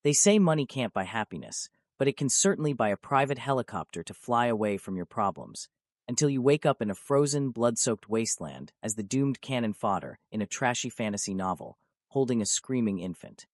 They say money can't buy happiness, but it can certainly buy a private helicopter to fly away from your problems, until you wake up in a frozen, blood-soaked wasteland as the doomed cannon fodder in a trashy fantasy novel, holding a screaming infant.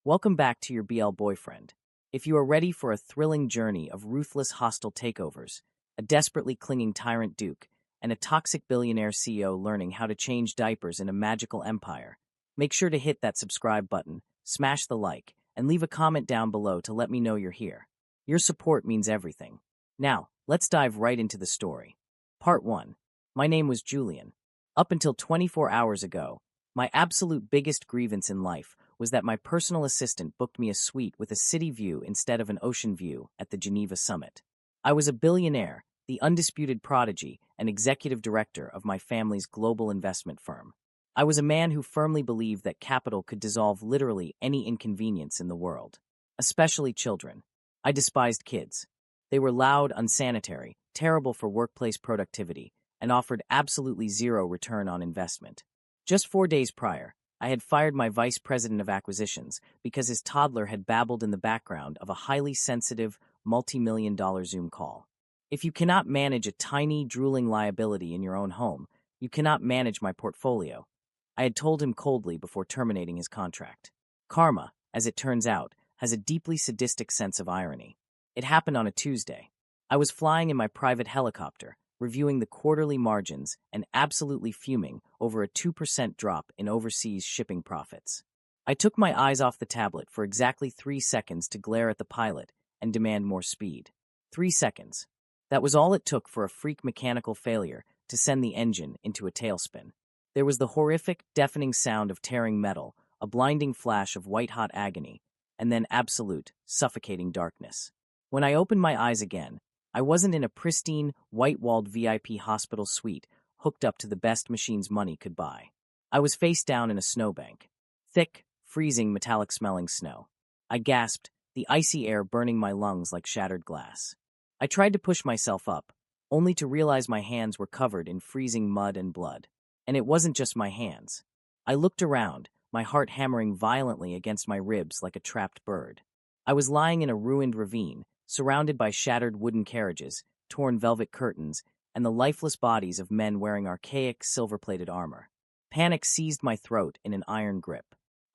Welcome back to your BL boyfriend. If you are ready for a thrilling journey of ruthless hostile takeovers, a desperately clinging tyrant duke, and a toxic billionaire CEO learning how to change diapers in a magical empire, make sure to hit that subscribe button, smash the like, and leave a comment down below to let me know you're here. Your support means everything. Now, let's dive right into the story. Part 1. My name was Julian. Up until 24 hours ago, my absolute biggest grievance in life was that my personal assistant booked me a suite with a city view instead of an ocean view at the Geneva summit. I was a billionaire, the undisputed prodigy and executive director of my family's global investment firm. I was a man who firmly believed that capital could dissolve literally any inconvenience in the world, especially children. I despised kids. They were loud, unsanitary, terrible for workplace productivity, and offered absolutely zero return on investment. Just 4 days prior, I had fired my vice president of acquisitions because his toddler had babbled in the background of a highly sensitive, multi-million-dollar Zoom call. If you cannot manage a tiny, drooling liability in your own home, you cannot manage my portfolio. I had told him coldly before terminating his contract. Karma, as it turns out, has a deeply sadistic sense of irony. It happened on a Tuesday. I was flying in my private helicopter, reviewing the quarterly margins and absolutely fuming over a 2% drop in overseas shipping profits. I took my eyes off the tablet for exactly 3 seconds to glare at the pilot and demand more speed. 3 seconds. That was all it took for a freak mechanical failure to send the engine into a tailspin. There was the horrific, deafening sound of tearing metal, a blinding flash of white-hot agony, and then absolute, suffocating darkness. When I opened my eyes again, I wasn't in a pristine, white-walled VIP hospital suite hooked up to the best machines money could buy. I was face down in a snowbank. Thick, freezing, metallic-smelling snow. I gasped, the icy air burning my lungs like shattered glass. I tried to push myself up, only to realize my hands were covered in freezing mud and blood. And it wasn't just my hands. I looked around, my heart hammering violently against my ribs like a trapped bird. I was lying in a ruined ravine, surrounded by shattered wooden carriages, torn velvet curtains, and the lifeless bodies of men wearing archaic, silver-plated armor. Panic seized my throat in an iron grip.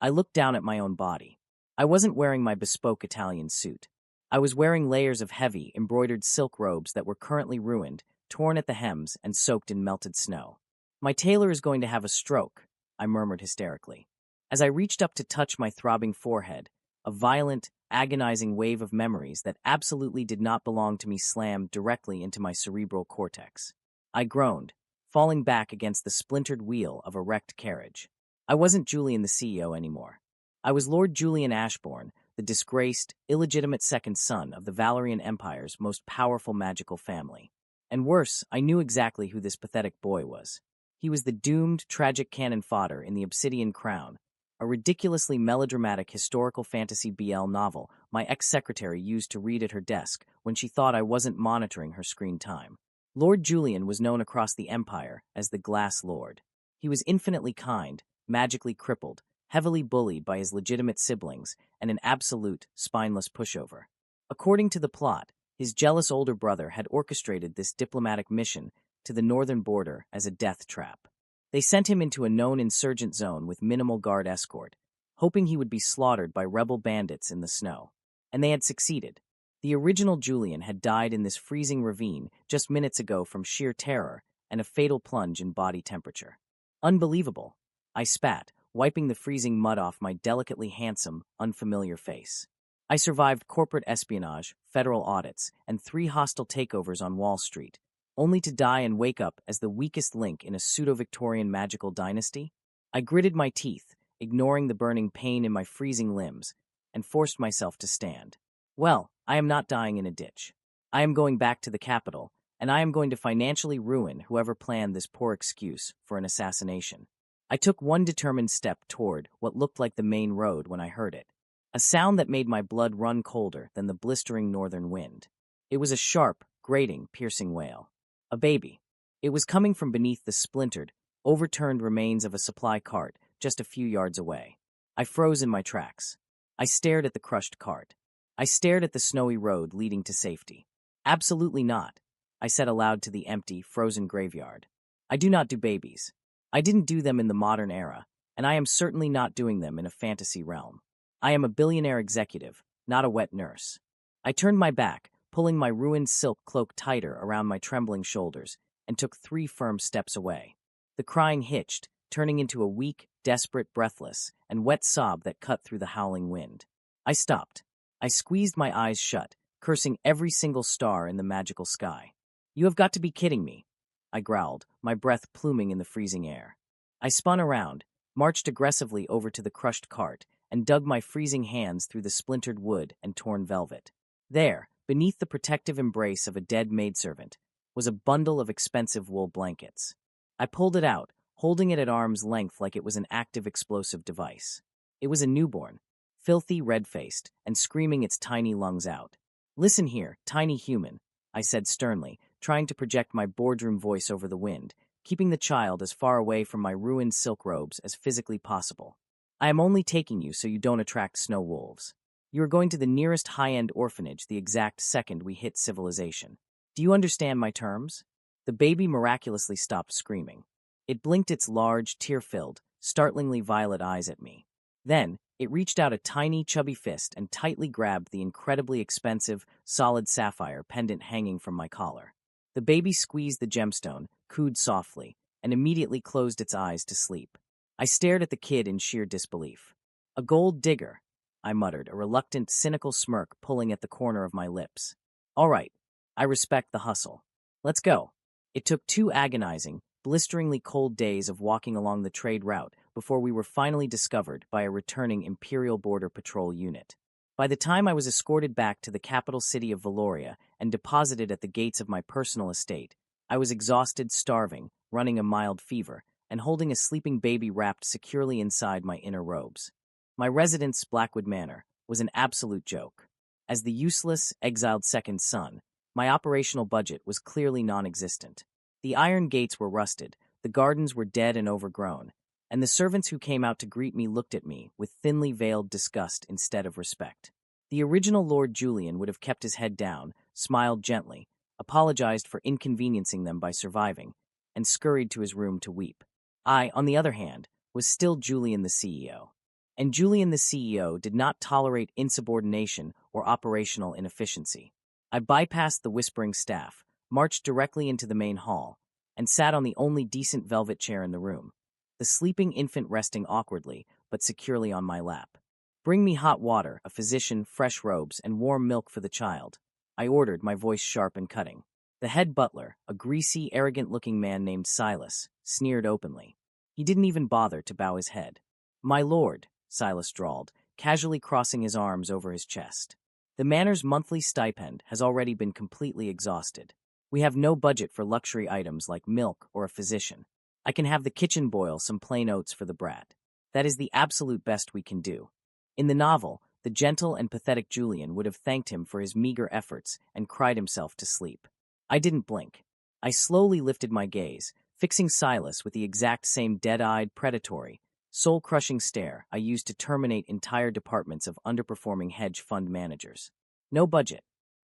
I looked down at my own body. I wasn't wearing my bespoke Italian suit. I was wearing layers of heavy, embroidered silk robes that were currently ruined, torn at the hems, and soaked in melted snow. My tailor is going to have a stroke, I murmured hysterically. As I reached up to touch my throbbing forehead, a violent, agonizing wave of memories that absolutely did not belong to me slammed directly into my cerebral cortex. I groaned, falling back against the splintered wheel of a wrecked carriage. I wasn't Julian the CEO anymore. I was Lord Julian Ashbourne, the disgraced, illegitimate second son of the Valerian Empire's most powerful magical family. And worse, I knew exactly who this pathetic boy was. He was the doomed, tragic cannon fodder in The Obsidian Crown, a ridiculously melodramatic historical fantasy BL novel my ex-secretary used to read at her desk when she thought I wasn't monitoring her screen time. Lord Julian was known across the Empire as the Glass Lord. He was infinitely kind, magically crippled, heavily bullied by his legitimate siblings, and an absolute, spineless pushover. According to the plot, his jealous older brother had orchestrated this diplomatic mission to the northern border as a death trap. They sent him into a known insurgent zone with minimal guard escort, hoping he would be slaughtered by rebel bandits in the snow. And they had succeeded. The original Julian had died in this freezing ravine just minutes ago from sheer terror and a fatal plunge in body temperature. Unbelievable, I spat, wiping the freezing mud off my delicately handsome, unfamiliar face. I survived corporate espionage, federal audits, and 3 hostile takeovers on Wall Street, only to die and wake up as the weakest link in a pseudo-Victorian magical dynasty? I gritted my teeth, ignoring the burning pain in my freezing limbs, and forced myself to stand. Well, I am not dying in a ditch. I am going back to the capital, and I am going to financially ruin whoever planned this poor excuse for an assassination. I took one determined step toward what looked like the main road when I heard it, a sound that made my blood run colder than the blistering northern wind. It was a sharp, grating, piercing wail. A baby. It was coming from beneath the splintered, overturned remains of a supply cart just a few yards away. I froze in my tracks. I stared at the crushed cart. I stared at the snowy road leading to safety. Absolutely not, I said aloud to the empty, frozen graveyard. I do not do babies. I didn't do them in the modern era, and I am certainly not doing them in a fantasy realm. I am a billionaire executive, not a wet nurse. I turned my back, pulling my ruined silk cloak tighter around my trembling shoulders, and took 3 firm steps away. The crying hitched, turning into a weak, desperate, breathless, and wet sob that cut through the howling wind. I stopped. I squeezed my eyes shut, cursing every single star in the magical sky. You have got to be kidding me, I growled, my breath pluming in the freezing air. I spun around, marched aggressively over to the crushed cart, and dug my freezing hands through the splintered wood and torn velvet. There, beneath the protective embrace of a dead maidservant, was a bundle of expensive wool blankets. I pulled it out, holding it at arm's length like it was an active explosive device. It was a newborn, filthy, red-faced, and screaming its tiny lungs out. Listen here, tiny human, I said sternly, trying to project my boardroom voice over the wind, keeping the child as far away from my ruined silk robes as physically possible. I am only taking you so you don't attract snow wolves. You are going to the nearest high-end orphanage the exact second we hit civilization. Do you understand my terms? The baby miraculously stopped screaming. It blinked its large, tear-filled, startlingly violet eyes at me. Then, it reached out a tiny, chubby fist and tightly grabbed the incredibly expensive, solid sapphire pendant hanging from my collar. The baby squeezed the gemstone, cooed softly, and immediately closed its eyes to sleep. I stared at the kid in sheer disbelief. A gold digger, I muttered, a reluctant, cynical smirk pulling at the corner of my lips. All right, I respect the hustle. Let's go. It took 2 agonizing, blisteringly cold days of walking along the trade route before we were finally discovered by a returning Imperial Border Patrol unit. By the time I was escorted back to the capital city of Valoria and deposited at the gates of my personal estate, I was exhausted, starving, running a mild fever, and holding a sleeping baby wrapped securely inside my inner robes. My residence, Blackwood Manor, was an absolute joke. As the useless, exiled second son, my operational budget was clearly non-existent. The iron gates were rusted, the gardens were dead and overgrown, and the servants who came out to greet me looked at me with thinly veiled disgust instead of respect. The original Lord Julian would have kept his head down, smiled gently, apologized for inconveniencing them by surviving, and scurried to his room to weep. I, on the other hand, was still Julian the CEO. And Julian the CEO did not tolerate insubordination or operational inefficiency. I bypassed the whispering staff, marched directly into the main hall, and sat on the only decent velvet chair in the room, the sleeping infant resting awkwardly but securely on my lap. Bring me hot water, a physician, fresh robes, and warm milk for the child, I ordered, my voice sharp and cutting. The head butler, a greasy, arrogant-looking man named Silas, sneered openly. He didn't even bother to bow his head. My lord, Silas drawled, casually crossing his arms over his chest. The manor's monthly stipend has already been completely exhausted. We have no budget for luxury items like milk or a physician. I can have the kitchen boil some plain oats for the brat. That is the absolute best we can do. In the novel, the gentle and pathetic Julian would have thanked him for his meager efforts and cried himself to sleep. I didn't blink. I slowly lifted my gaze, fixing Silas with the exact same dead-eyed, predatory, soul-crushing stare I used to terminate entire departments of underperforming hedge fund managers. No budget,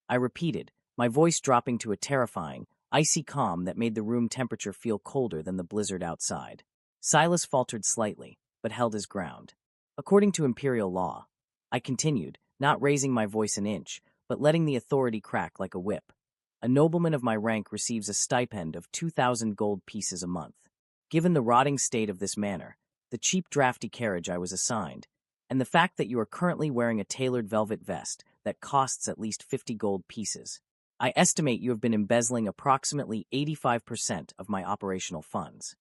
I repeated, my voice dropping to a terrifying, icy calm that made the room temperature feel colder than the blizzard outside. Silas faltered slightly, but held his ground. According to imperial law, I continued, not raising my voice an inch, but letting the authority crack like a whip. A nobleman of my rank receives a stipend of 2,000 gold pieces a month. Given the rotting state of this manor, the cheap drafty carriage I was assigned, and the fact that you are currently wearing a tailored velvet vest that costs at least 50 gold pieces, I estimate you have been embezzling approximately 85% of my operational funds.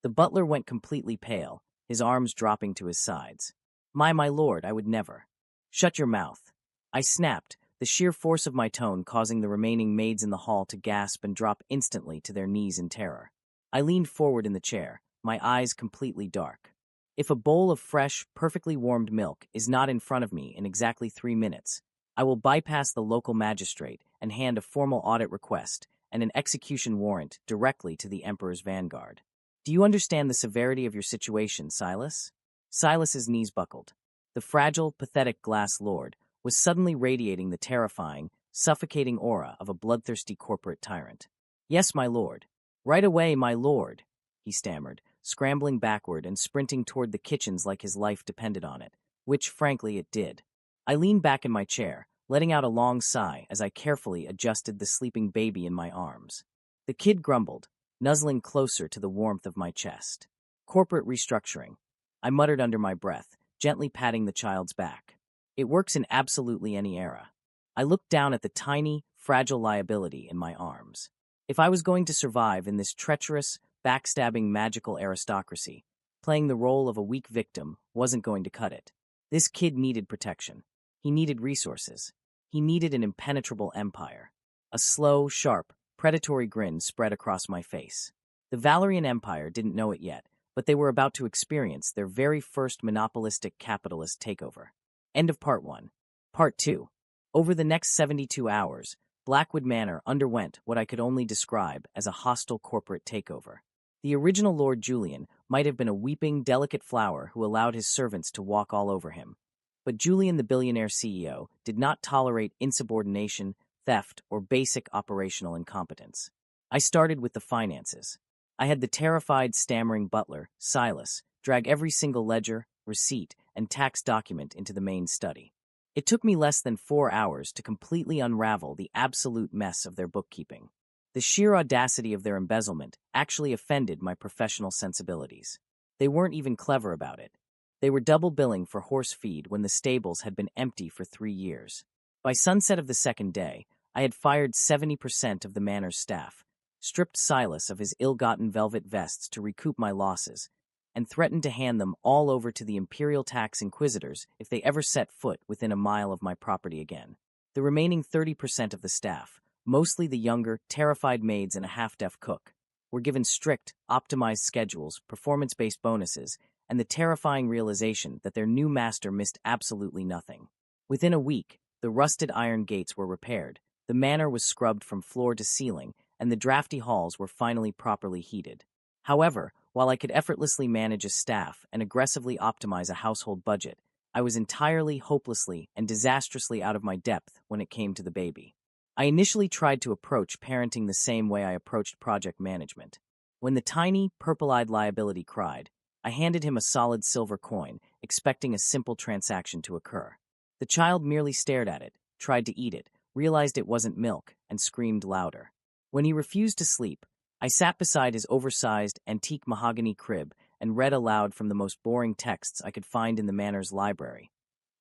The butler went completely pale, his arms dropping to his sides. My lord, I would never. Shut your mouth. I snapped, the sheer force of my tone causing the remaining maids in the hall to gasp and drop instantly to their knees in terror. I leaned forward in the chair, my eyes completely dark. If a bowl of fresh, perfectly warmed milk is not in front of me in exactly 3 minutes, I will bypass the local magistrate and hand a formal audit request and an execution warrant directly to the Emperor's vanguard. Do you understand the severity of your situation, Silas? Silas's knees buckled. The fragile, pathetic glass lord was suddenly radiating the terrifying, suffocating aura of a bloodthirsty corporate tyrant. "Yes, my lord. Right away, my lord," he stammered, scrambling backward and sprinting toward the kitchens like his life depended on it, which, frankly, it did. I leaned back in my chair, letting out a long sigh as I carefully adjusted the sleeping baby in my arms. The kid grumbled, nuzzling closer to the warmth of my chest. "Corporate restructuring," I muttered under my breath, gently patting the child's back. "It works in absolutely any era." I looked down at the tiny, fragile liability in my arms. If I was going to survive in this treacherous, backstabbing magical aristocracy, playing the role of a weak victim wasn't going to cut it. This kid needed protection. He needed resources. He needed an impenetrable empire. A slow, sharp, predatory grin spread across my face. The Valerian Empire didn't know it yet, but they were about to experience their very first monopolistic capitalist takeover. End of Part 1. Part 2. Over the next 72 hours, Blackwood Manor underwent what I could only describe as a hostile corporate takeover. The original Lord Julian might have been a weeping, delicate flower who allowed his servants to walk all over him. But Julian, the billionaire CEO, did not tolerate insubordination, theft, or basic operational incompetence. I started with the finances. I had the terrified, stammering butler, Silas, drag every single ledger, receipt, and tax document into the main study. It took me less than 4 hours to completely unravel the absolute mess of their bookkeeping. The sheer audacity of their embezzlement actually offended my professional sensibilities. They weren't even clever about it. They were double billing for horse feed when the stables had been empty for 3 years. By sunset of the second day, I had fired 70% of the manor's staff, stripped Silas of his ill-gotten velvet vests to recoup my losses, and threatened to hand them all over to the imperial tax inquisitors if they ever set foot within a mile of my property again. The remaining 30% of the staff, mostly the younger, terrified maids and a half-deaf cook, were given strict, optimized schedules, performance-based bonuses, and the terrifying realization that their new master missed absolutely nothing. Within a week, the rusted iron gates were repaired, the manor was scrubbed from floor to ceiling, and the drafty halls were finally properly heated. However, while I could effortlessly manage a staff and aggressively optimize a household budget, I was entirely, hopelessly, and disastrously out of my depth when it came to the baby. I initially tried to approach parenting the same way I approached project management. When the tiny, purple-eyed liability cried, I handed him a solid silver coin, expecting a simple transaction to occur. The child merely stared at it, tried to eat it, realized it wasn't milk, and screamed louder. When he refused to sleep, I sat beside his oversized, antique mahogany crib and read aloud from the most boring texts I could find in the manor's library.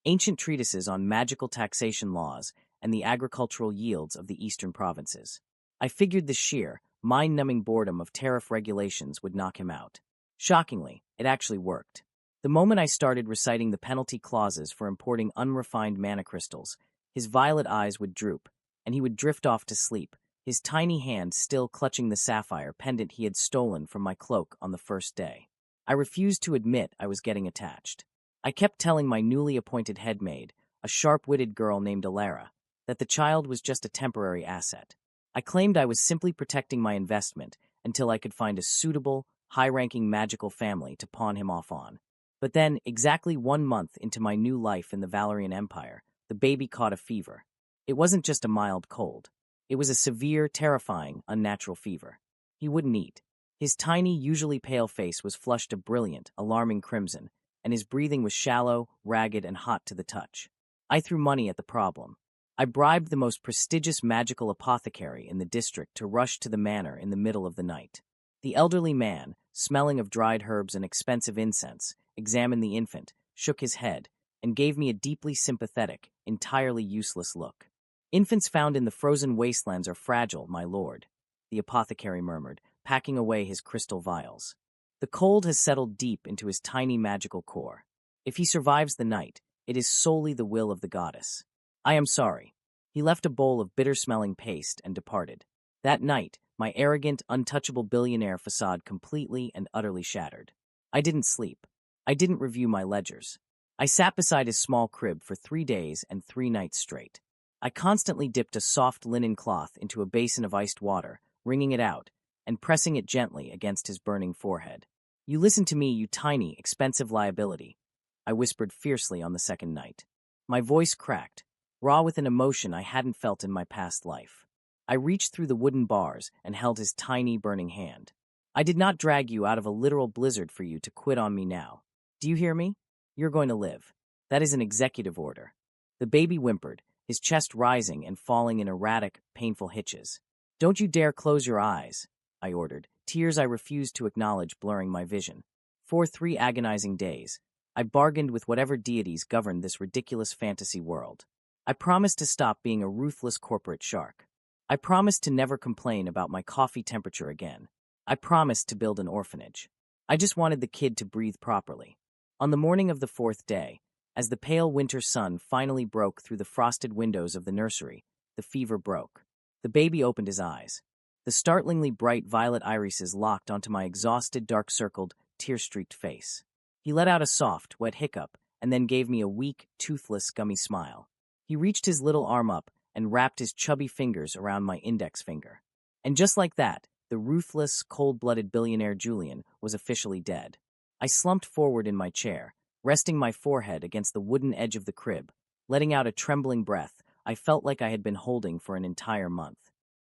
Ancient treatises on magical taxation laws and the agricultural yields of the eastern provinces. I figured the sheer, mind-numbing boredom of tariff regulations would knock him out. Shockingly, it actually worked. The moment I started reciting the penalty clauses for importing unrefined mana crystals, his violet eyes would droop, and he would drift off to sleep, his tiny hand still clutching the sapphire pendant he had stolen from my cloak on the first day. I refused to admit I was getting attached. I kept telling my newly appointed head maid, a sharp-witted girl named Alara, that the child was just a temporary asset. I claimed I was simply protecting my investment until I could find a suitable, high-ranking magical family to pawn him off on. But then, exactly 1 month into my new life in the Valerian Empire, the baby caught a fever. It wasn't just a mild cold. It was a severe, terrifying, unnatural fever. He wouldn't eat. His tiny, usually pale face was flushed a brilliant, alarming crimson, and his breathing was shallow, ragged, and hot to the touch. I threw money at the problem. I bribed the most prestigious magical apothecary in the district to rush to the manor in the middle of the night. The elderly man, smelling of dried herbs and expensive incense, examined the infant, shook his head, and gave me a deeply sympathetic, entirely useless look. "Infants found in the frozen wastelands are fragile, my lord," the apothecary murmured, packing away his crystal vials. "The cold has settled deep into his tiny magical core. If he survives the night, it is solely the will of the goddess. I am sorry." He left a bowl of bitter-smelling paste and departed. That night, my arrogant, untouchable billionaire facade completely and utterly shattered. I didn't sleep. I didn't review my ledgers. I sat beside his small crib for 3 days and 3 nights straight. I constantly dipped a soft linen cloth into a basin of iced water, wringing it out, and pressing it gently against his burning forehead. "You listen to me, you tiny, expensive liability. I whispered fiercely on the second night. My voice cracked, raw with an emotion I hadn't felt in my past life. I reached through the wooden bars and held his tiny, burning hand. I did not drag you out of a literal blizzard for you to quit on me now. Do you hear me? You're going to live. That is an executive order. The baby whimpered, his chest rising and falling in erratic, painful hitches. Don't you dare close your eyes, I ordered, tears I refused to acknowledge blurring my vision. For 3 agonizing days, I bargained with whatever deities governed this ridiculous fantasy world. I promised to stop being a ruthless corporate shark. I promised to never complain about my coffee temperature again. I promised to build an orphanage. I just wanted the kid to breathe properly. On the morning of the 4th day, as the pale winter sun finally broke through the frosted windows of the nursery, the fever broke. The baby opened his eyes. The startlingly bright violet irises locked onto my exhausted, dark-circled, tear-streaked face. He let out a soft, wet hiccup and then gave me a weak, toothless, gummy smile. He reached his little arm up and wrapped his chubby fingers around my index finger. And just like that, the ruthless, cold-blooded billionaire Julian was officially dead. I slumped forward in my chair, resting my forehead against the wooden edge of the crib, letting out a trembling breath I felt like I had been holding for an entire month.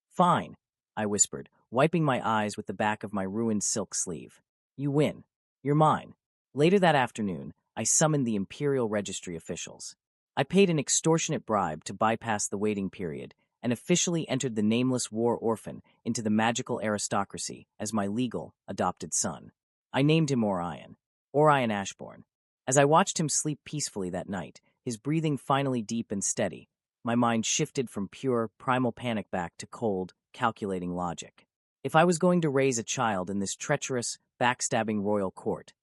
Fine, I whispered, wiping my eyes with the back of my ruined silk sleeve. You win. You're mine. Later that afternoon, I summoned the Imperial Registry officials. I paid an extortionate bribe to bypass the waiting period and officially entered the nameless war orphan into the magical aristocracy as my legal, adopted son. I named him Orion Ashbourne. As I watched him sleep peacefully that night, his breathing finally deep and steady, my mind shifted from pure, primal panic back to cold, calculating logic. If I was going to raise a child in this treacherous, backstabbing royal court,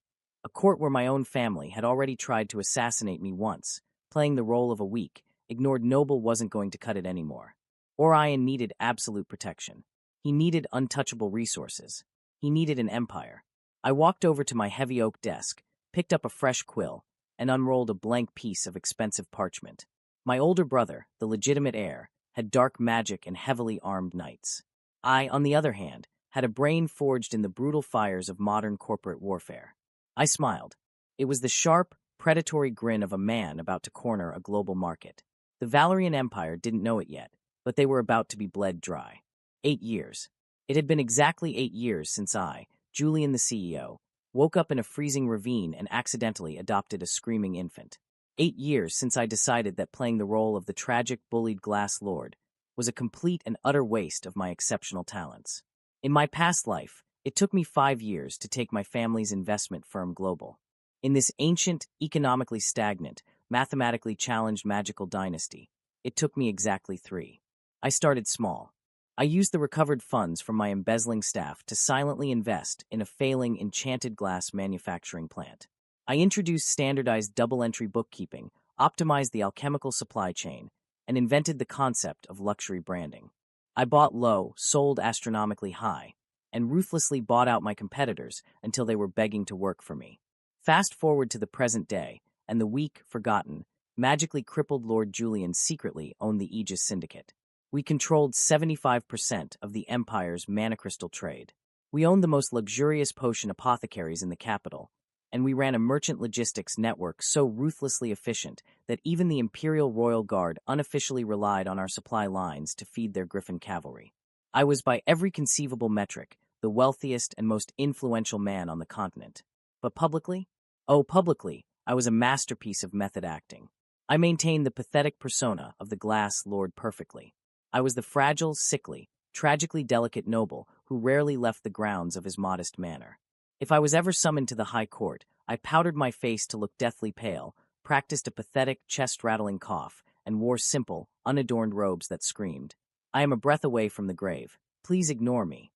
a court where my own family had already tried to assassinate me once, playing the role of a weak, ignored noble wasn't going to cut it anymore. Orion needed absolute protection. He needed untouchable resources. He needed an empire. I walked over to my heavy oak desk, picked up a fresh quill, and unrolled a blank piece of expensive parchment. My older brother, the legitimate heir, had dark magic and heavily armed knights. I, on the other hand, had a brain forged in the brutal fires of modern corporate warfare. I smiled. It was the sharp, predatory grin of a man about to corner a global market. The Valerian Empire didn't know it yet, but they were about to be bled dry. 8 years. It had been exactly 8 years since I, Julian the CEO, woke up in a freezing ravine and accidentally adopted a screaming infant. 8 years since I decided that playing the role of the tragic, bullied Glass Lord was a complete and utter waste of my exceptional talents. In my past life, it took me 5 years to take my family's investment firm global. In this ancient, economically stagnant, mathematically challenged magical dynasty, it took me exactly 3. I started small. I used the recovered funds from my embezzling staff to silently invest in a failing enchanted glass manufacturing plant. I introduced standardized double-entry bookkeeping, optimized the alchemical supply chain, and invented the concept of luxury branding. I bought low, sold astronomically high, and ruthlessly bought out my competitors until they were begging to work for me. Fast forward to the present day, and the weak, forgotten, magically crippled Lord Julian secretly owned the Aegis Syndicate. We controlled 75% of the Empire's mana crystal trade. We owned the most luxurious potion apothecaries in the capital, and we ran a merchant logistics network so ruthlessly efficient that even the Imperial Royal Guard unofficially relied on our supply lines to feed their Griffin cavalry. I was by every conceivable metric the wealthiest and most influential man on the continent. But publicly? Oh, publicly, I was a masterpiece of method acting. I maintained the pathetic persona of the Glass Lord perfectly. I was the fragile, sickly, tragically delicate noble who rarely left the grounds of his modest manor. If I was ever summoned to the high court, I powdered my face to look deathly pale, practiced a pathetic, chest-rattling cough, and wore simple, unadorned robes that screamed, "I am a breath away from the grave. Please ignore me."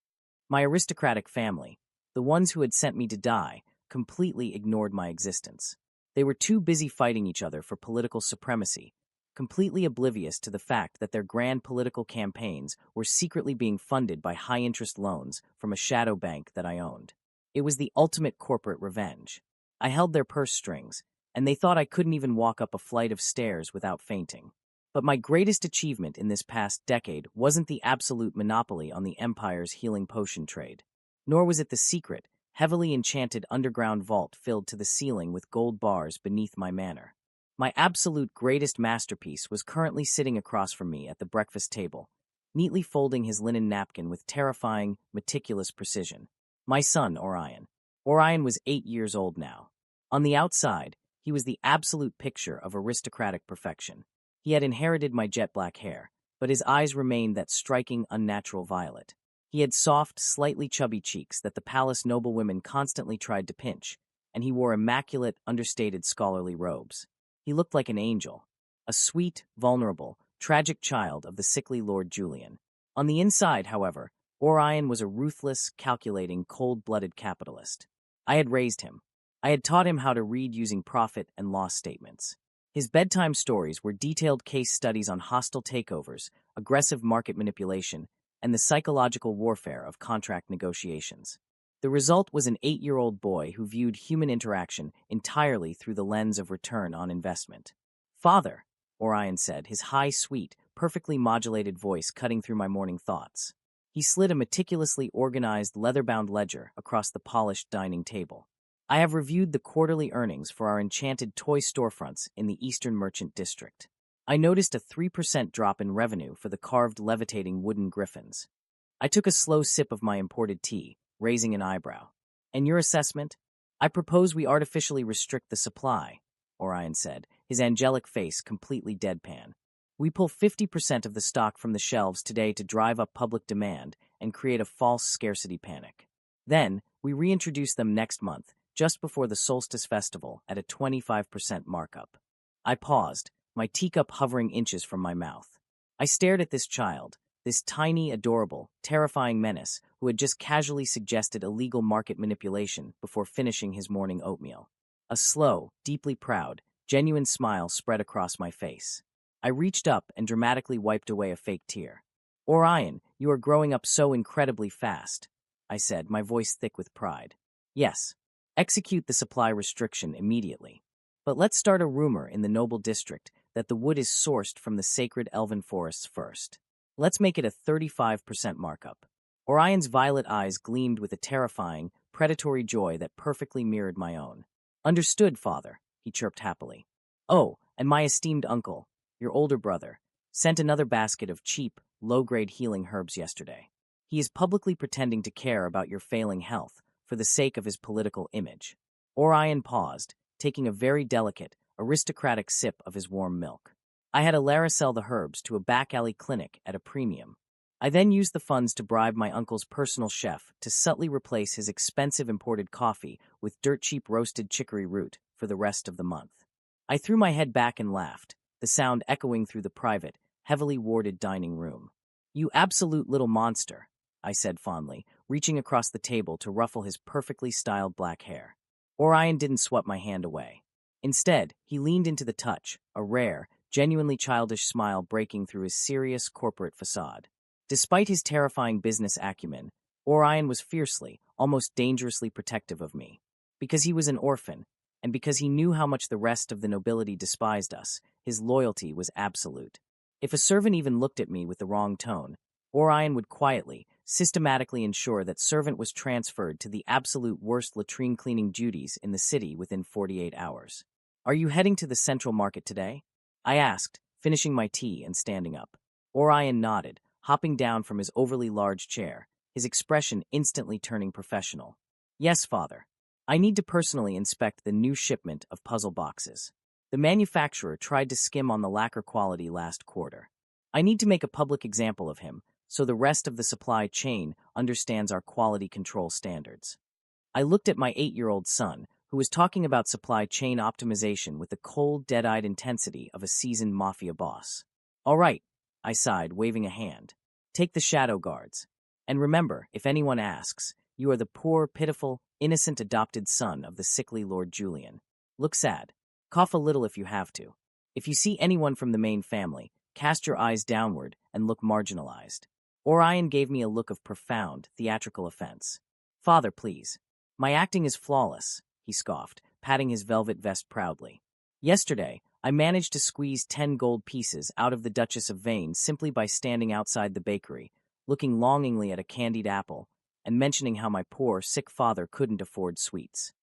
My aristocratic family, the ones who had sent me to die, completely ignored my existence. They were too busy fighting each other for political supremacy, completely oblivious to the fact that their grand political campaigns were secretly being funded by high-interest loans from a shadow bank that I owned. It was the ultimate corporate revenge. I held their purse strings, and they thought I couldn't even walk up a flight of stairs without fainting. But my greatest achievement in this past decade wasn't the absolute monopoly on the Empire's healing potion trade, nor was it the secret, heavily enchanted underground vault filled to the ceiling with gold bars beneath my manor. My absolute greatest masterpiece was currently sitting across from me at the breakfast table, neatly folding his linen napkin with terrifying, meticulous precision. My son, Orion. Orion was 8 years old now. On the outside, he was the absolute picture of aristocratic perfection. He had inherited my jet black hair, but his eyes remained that striking, unnatural violet. He had soft, slightly chubby cheeks that the palace noblewomen constantly tried to pinch, and he wore immaculate, understated scholarly robes. He looked like an angel, a sweet, vulnerable, tragic child of the sickly Lord Julian. On the inside, however, Orion was a ruthless, calculating, cold-blooded capitalist. I had raised him. I had taught him how to read using profit and loss statements. His bedtime stories were detailed case studies on hostile takeovers, aggressive market manipulation, and the psychological warfare of contract negotiations. The result was an 8-year-old boy who viewed human interaction entirely through the lens of return on investment. "Father," Orion said, his high, sweet, perfectly modulated voice cutting through my morning thoughts. He slid a meticulously organized leather-bound ledger across the polished dining table. "I have reviewed the quarterly earnings for our enchanted toy storefronts in the Eastern Merchant District. I noticed a 3% drop in revenue for the carved levitating wooden griffins." I took a slow sip of my imported tea, raising an eyebrow. "And your assessment?" "I propose we artificially restrict the supply," Orion said, his angelic face completely deadpan. "We pull 50% of the stock from the shelves today to drive up public demand and create a false scarcity panic. Then, we reintroduce them next month, just before the Solstice Festival, at a 25% markup." I paused, my teacup hovering inches from my mouth. I stared at this child, this tiny, adorable, terrifying menace who had just casually suggested illegal market manipulation before finishing his morning oatmeal. A slow, deeply proud, genuine smile spread across my face. I reached up and dramatically wiped away a fake tear. "Orion, you are growing up so incredibly fast," I said, my voice thick with pride. "Yes. Execute the supply restriction immediately. But let's start a rumor in the noble district that the wood is sourced from the sacred elven forests first. Let's make it a 35% markup." Orion's violet eyes gleamed with a terrifying, predatory joy that perfectly mirrored my own. "Understood, father," he chirped happily. "Oh, and my esteemed uncle, your older brother, sent another basket of cheap, low-grade healing herbs yesterday. He is publicly pretending to care about your failing health for the sake of his political image." Orion paused, taking a very delicate, aristocratic sip of his warm milk. "I had Alara sell the herbs to a back-alley clinic at a premium. I then used the funds to bribe my uncle's personal chef to subtly replace his expensive imported coffee with dirt-cheap roasted chicory root for the rest of the month." I threw my head back and laughed, the sound echoing through the private, heavily warded dining room. "You absolute little monster," I said fondly, reaching across the table to ruffle his perfectly styled black hair. Orion didn't sweep my hand away. Instead, he leaned into the touch, a rare, genuinely childish smile breaking through his serious corporate facade. Despite his terrifying business acumen, Orion was fiercely, almost dangerously protective of me. Because he was an orphan, and because he knew how much the rest of the nobility despised us, his loyalty was absolute. If a servant even looked at me with the wrong tone, Orion would quietly, systematically ensure that servant was transferred to the absolute worst latrine cleaning duties in the city within 48 hours. "Are you heading to the Central Market today?" I asked, finishing my tea and standing up. Orion nodded, hopping down from his overly large chair, his expression instantly turning professional. "Yes, father. I need to personally inspect the new shipment of puzzle boxes. The manufacturer tried to skim on the lacquer quality last quarter. I need to make a public example of him, so the rest of the supply chain understands our quality control standards." I looked at my 8-year-old son, who was talking about supply chain optimization with the cold, dead-eyed intensity of a seasoned mafia boss. "All right," I sighed, waving a hand. "Take the shadow guards. And remember, if anyone asks, you are the poor, pitiful, innocent adopted son of the sickly Lord Julian. Look sad. Cough a little if you have to. If you see anyone from the main family, cast your eyes downward and look marginalized." Orion gave me a look of profound, theatrical offense. "Father, please. My acting is flawless," he scoffed, patting his velvet vest proudly. "Yesterday, I managed to squeeze 10 gold pieces out of the Duchess of Vane simply by standing outside the bakery, looking longingly at a candied apple, and mentioning how my poor, sick father couldn't afford sweets.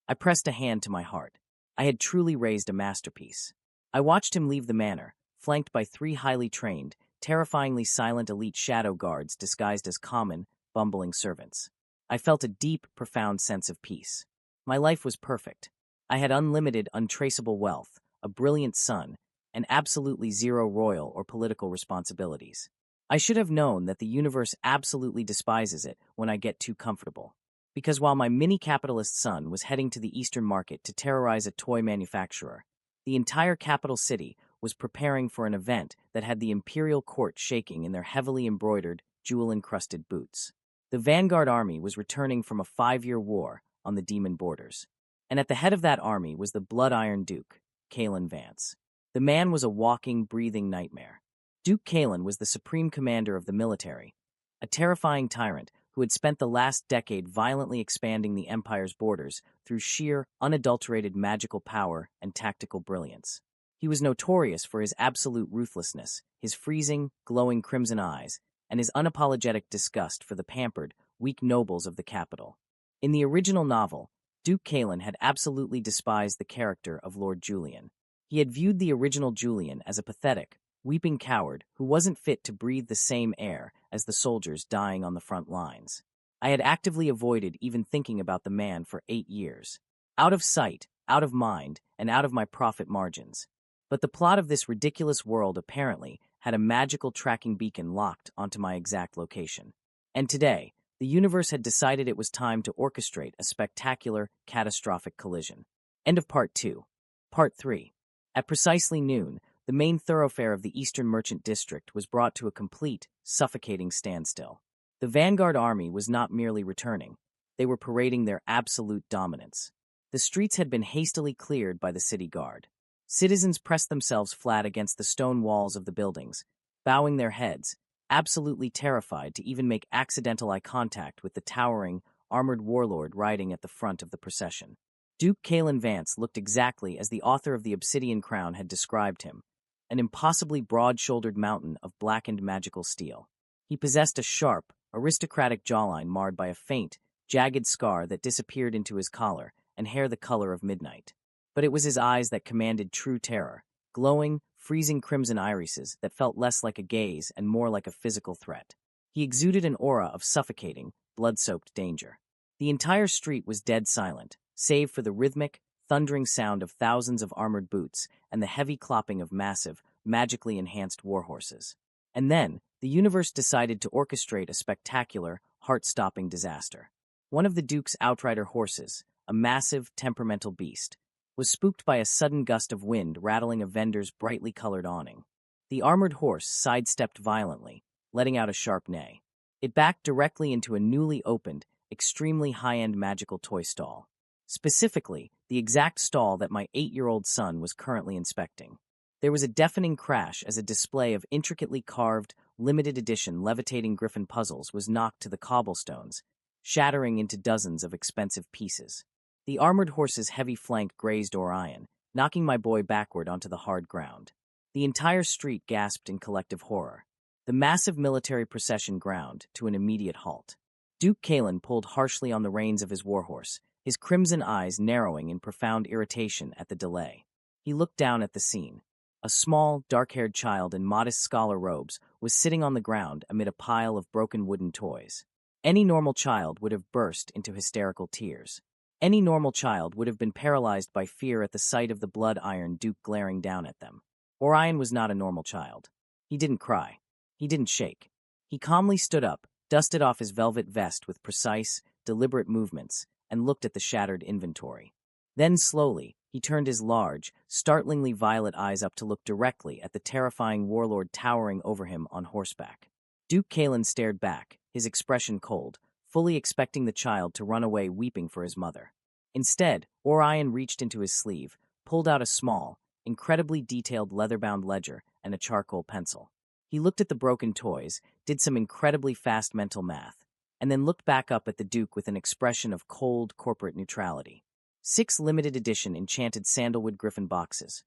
I pressed a hand to my heart. I had truly raised a masterpiece. I watched him leave the manor, flanked by 3 highly trained, terrifyingly silent elite shadow guards disguised as common, bumbling servants. I felt a deep, profound sense of peace. My life was perfect. I had unlimited, untraceable wealth, a brilliant son, and absolutely zero royal or political responsibilities. I should have known that the universe absolutely despises it when I get too comfortable. Because while my mini-capitalist son was heading to the eastern market to terrorize a toy manufacturer, the entire capital city was preparing for an event that had the imperial court shaking in their heavily embroidered, jewel-encrusted boots. The vanguard army was returning from a 5-year war on the demon borders. And at the head of that army was the blood-iron Duke, Kalen Vance. The man was a walking, breathing nightmare. Duke Kalen was the supreme commander of the military, a terrifying tyrant who had spent the last decade violently expanding the Empire's borders through sheer, unadulterated magical power and tactical brilliance. He was notorious for his absolute ruthlessness, his freezing, glowing crimson eyes, and his unapologetic disgust for the pampered, weak nobles of the capital. In the original novel, Duke Kalen had absolutely despised the character of Lord Julian. He had viewed the original Julian as a pathetic, weeping coward who wasn't fit to breathe the same air as the soldiers dying on the front lines. I had actively avoided even thinking about the man for 8 years. Out of sight, out of mind, and out of my profit margins. But the plot of this ridiculous world apparently had a magical tracking beacon locked onto my exact location. And today, the universe had decided it was time to orchestrate a spectacular, catastrophic collision. End of Part 2. Part 3. At precisely noon, the main thoroughfare of the Eastern Merchant District was brought to a complete, suffocating standstill. The vanguard army was not merely returning. They were parading their absolute dominance. The streets had been hastily cleared by the city guard. Citizens pressed themselves flat against the stone walls of the buildings, bowing their heads, absolutely terrified to even make accidental eye contact with the towering, armored warlord riding at the front of the procession. Duke Kalen Vance looked exactly as the author of the Obsidian Crown had described him, an impossibly broad-shouldered mountain of blackened magical steel. He possessed a sharp, aristocratic jawline marred by a faint, jagged scar that disappeared into his collar and hair the color of midnight. But it was his eyes that commanded true terror, glowing, freezing crimson irises that felt less like a gaze and more like a physical threat. He exuded an aura of suffocating, blood-soaked danger. The entire street was dead silent, save for the rhythmic, thundering sound of thousands of armored boots and the heavy clopping of massive, magically enhanced warhorses. And then, the universe decided to orchestrate a spectacular, heart-stopping disaster. One of the Duke's outrider horses, a massive, temperamental beast, was spooked by a sudden gust of wind rattling a vendor's brightly colored awning. The armored horse sidestepped violently, letting out a sharp neigh. It backed directly into a newly opened, extremely high-end magical toy stall. Specifically, the exact stall that my 8-year-old son was currently inspecting. There was a deafening crash as a display of intricately carved, limited-edition levitating griffin puzzles was knocked to the cobblestones, shattering into dozens of expensive pieces. The armored horse's heavy flank grazed Orion, knocking my boy backward onto the hard ground. The entire street gasped in collective horror. The massive military procession ground to an immediate halt. Duke Kalen pulled harshly on the reins of his warhorse, his crimson eyes narrowing in profound irritation at the delay. He looked down at the scene. A small, dark-haired child in modest scholar robes was sitting on the ground amid a pile of broken wooden toys. Any normal child would have burst into hysterical tears. Any normal child would have been paralyzed by fear at the sight of the blood-iron Duke glaring down at them. Orion was not a normal child. He didn't cry. He didn't shake. He calmly stood up, dusted off his velvet vest with precise, deliberate movements, and looked at the shattered inventory. Then slowly, he turned his large, startlingly violet eyes up to look directly at the terrifying warlord towering over him on horseback. Duke Kalen stared back, his expression cold, fully expecting the child to run away weeping for his mother. Instead, Orion reached into his sleeve, pulled out a small, incredibly detailed leather-bound ledger and a charcoal pencil. He looked at the broken toys, did some incredibly fast mental math, and then looked back up at the Duke with an expression of cold corporate neutrality. 6 limited edition enchanted sandalwood griffin boxes,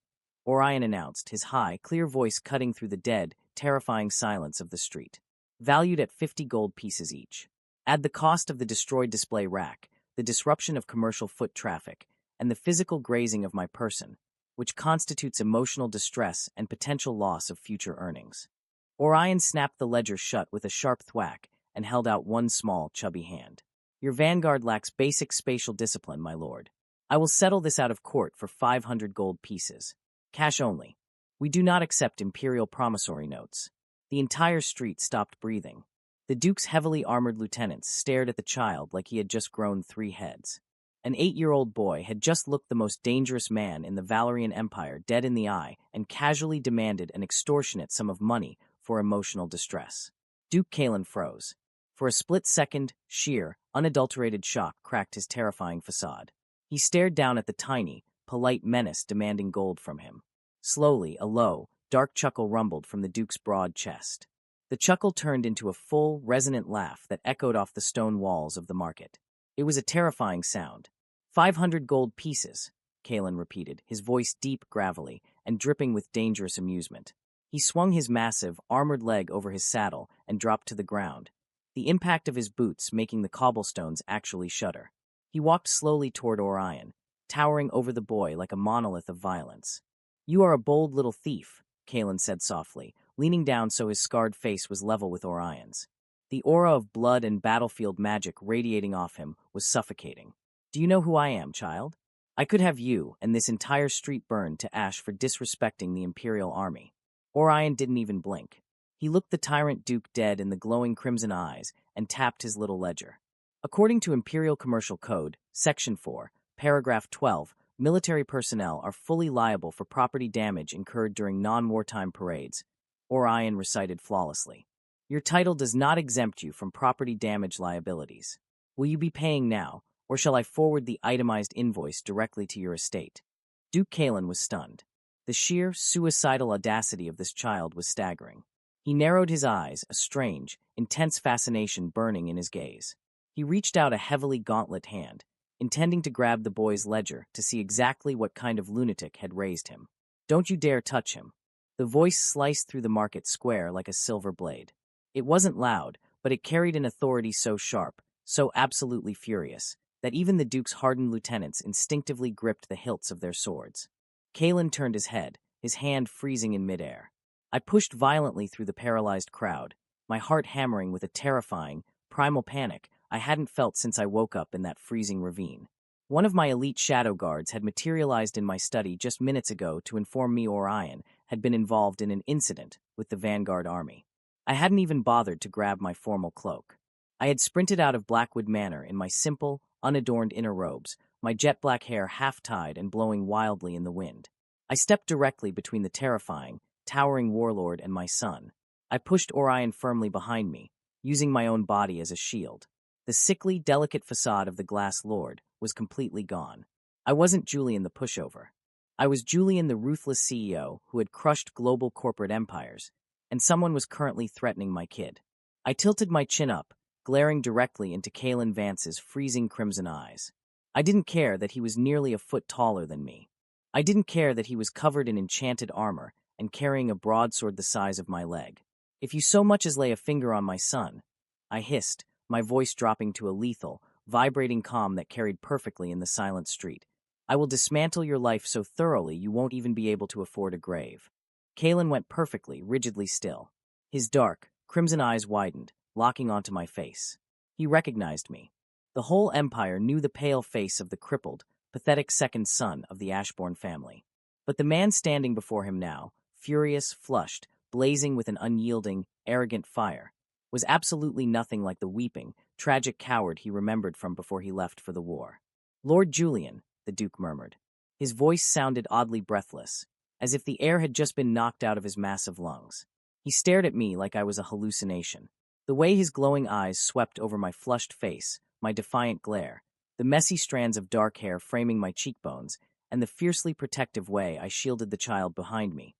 Orion announced, his high, clear voice cutting through the dead, terrifying silence of the street. Valued at 50 gold pieces each. Add the cost of the destroyed display rack, the disruption of commercial foot traffic, and the physical grazing of my person, which constitutes emotional distress and potential loss of future earnings. Orion snapped the ledger shut with a sharp thwack and held out one small, chubby hand. Your vanguard lacks basic spatial discipline, my lord. I will settle this out of court for 500 gold pieces. Cash only. We do not accept imperial promissory notes. The entire street stopped breathing. The Duke's heavily armored lieutenants stared at the child like he had just grown 3 heads. An 8-year-old boy had just looked the most dangerous man in the Valerian Empire dead in the eye and casually demanded an extortionate sum of money for emotional distress. Duke Kalen froze. For a split second, sheer, unadulterated shock cracked his terrifying facade. He stared down at the tiny, polite menace demanding gold from him. Slowly, a low, dark chuckle rumbled from the Duke's broad chest. The chuckle turned into a full, resonant laugh that echoed off the stone walls of the market. It was a terrifying sound. 500 gold pieces, Kalen repeated, his voice deep, gravelly, and dripping with dangerous amusement. He swung his massive, armored leg over his saddle and dropped to the ground, the impact of his boots making the cobblestones actually shudder. He walked slowly toward Orion, towering over the boy like a monolith of violence. You are a bold little thief, Kalen said softly, leaning down so his scarred face was level with Orion's. The aura of blood and battlefield magic radiating off him was suffocating. Do you know who I am, child? I could have you and this entire street burned to ash for disrespecting the Imperial Army. Orion didn't even blink. He looked the Tyrant Duke dead in the glowing crimson eyes and tapped his little ledger. According to Imperial Commercial Code, Section 4, Paragraph 12, military personnel are fully liable for property damage incurred during non-wartime parades, Orion recited flawlessly. Your title does not exempt you from property damage liabilities. Will you be paying now, or shall I forward the itemized invoice directly to your estate? Duke Kalen was stunned. The sheer, suicidal audacity of this child was staggering. He narrowed his eyes, a strange, intense fascination burning in his gaze. He reached out a heavily gauntlet hand, intending to grab the boy's ledger to see exactly what kind of lunatic had raised him. Don't you dare touch him. The voice sliced through the market square like a silver blade. It wasn't loud, but it carried an authority so sharp, so absolutely furious, that even the Duke's hardened lieutenants instinctively gripped the hilts of their swords. Kalen turned his head, his hand freezing in midair. I pushed violently through the paralyzed crowd, my heart hammering with a terrifying, primal panic I hadn't felt since I woke up in that freezing ravine. One of my elite shadow guards had materialized in my study just minutes ago to inform me Orion had been involved in an incident with the Vanguard Army. I hadn't even bothered to grab my formal cloak. I had sprinted out of Blackwood Manor in my simple, unadorned inner robes, my jet-black hair half-tied and blowing wildly in the wind. I stepped directly between the terrifying, towering warlord and my son. I pushed Orion firmly behind me, using my own body as a shield. The sickly, delicate facade of the Glass Lord was completely gone. I wasn't Julian the pushover. I was Julian the ruthless CEO who had crushed global corporate empires, and someone was currently threatening my kid. I tilted my chin up, glaring directly into Kalen Vance's freezing crimson eyes. I didn't care that he was nearly a foot taller than me. I didn't care that he was covered in enchanted armor and carrying a broadsword the size of my leg. If you so much as lay a finger on my son, I hissed, my voice dropping to a lethal, vibrating calm that carried perfectly in the silent street. I will dismantle your life so thoroughly you won't even be able to afford a grave. Kalen went perfectly, rigidly still. His dark, crimson eyes widened, locking onto my face. He recognized me. The whole empire knew the pale face of the crippled, pathetic second son of the Ashbourne family. But the man standing before him now, furious, flushed, blazing with an unyielding, arrogant fire, was absolutely nothing like the weeping, tragic coward he remembered from before he left for the war. Lord Julian, the Duke murmured. His voice sounded oddly breathless, as if the air had just been knocked out of his massive lungs. He stared at me like I was a hallucination. The way his glowing eyes swept over my flushed face, my defiant glare, the messy strands of dark hair framing my cheekbones, and the fiercely protective way I shielded the child behind me.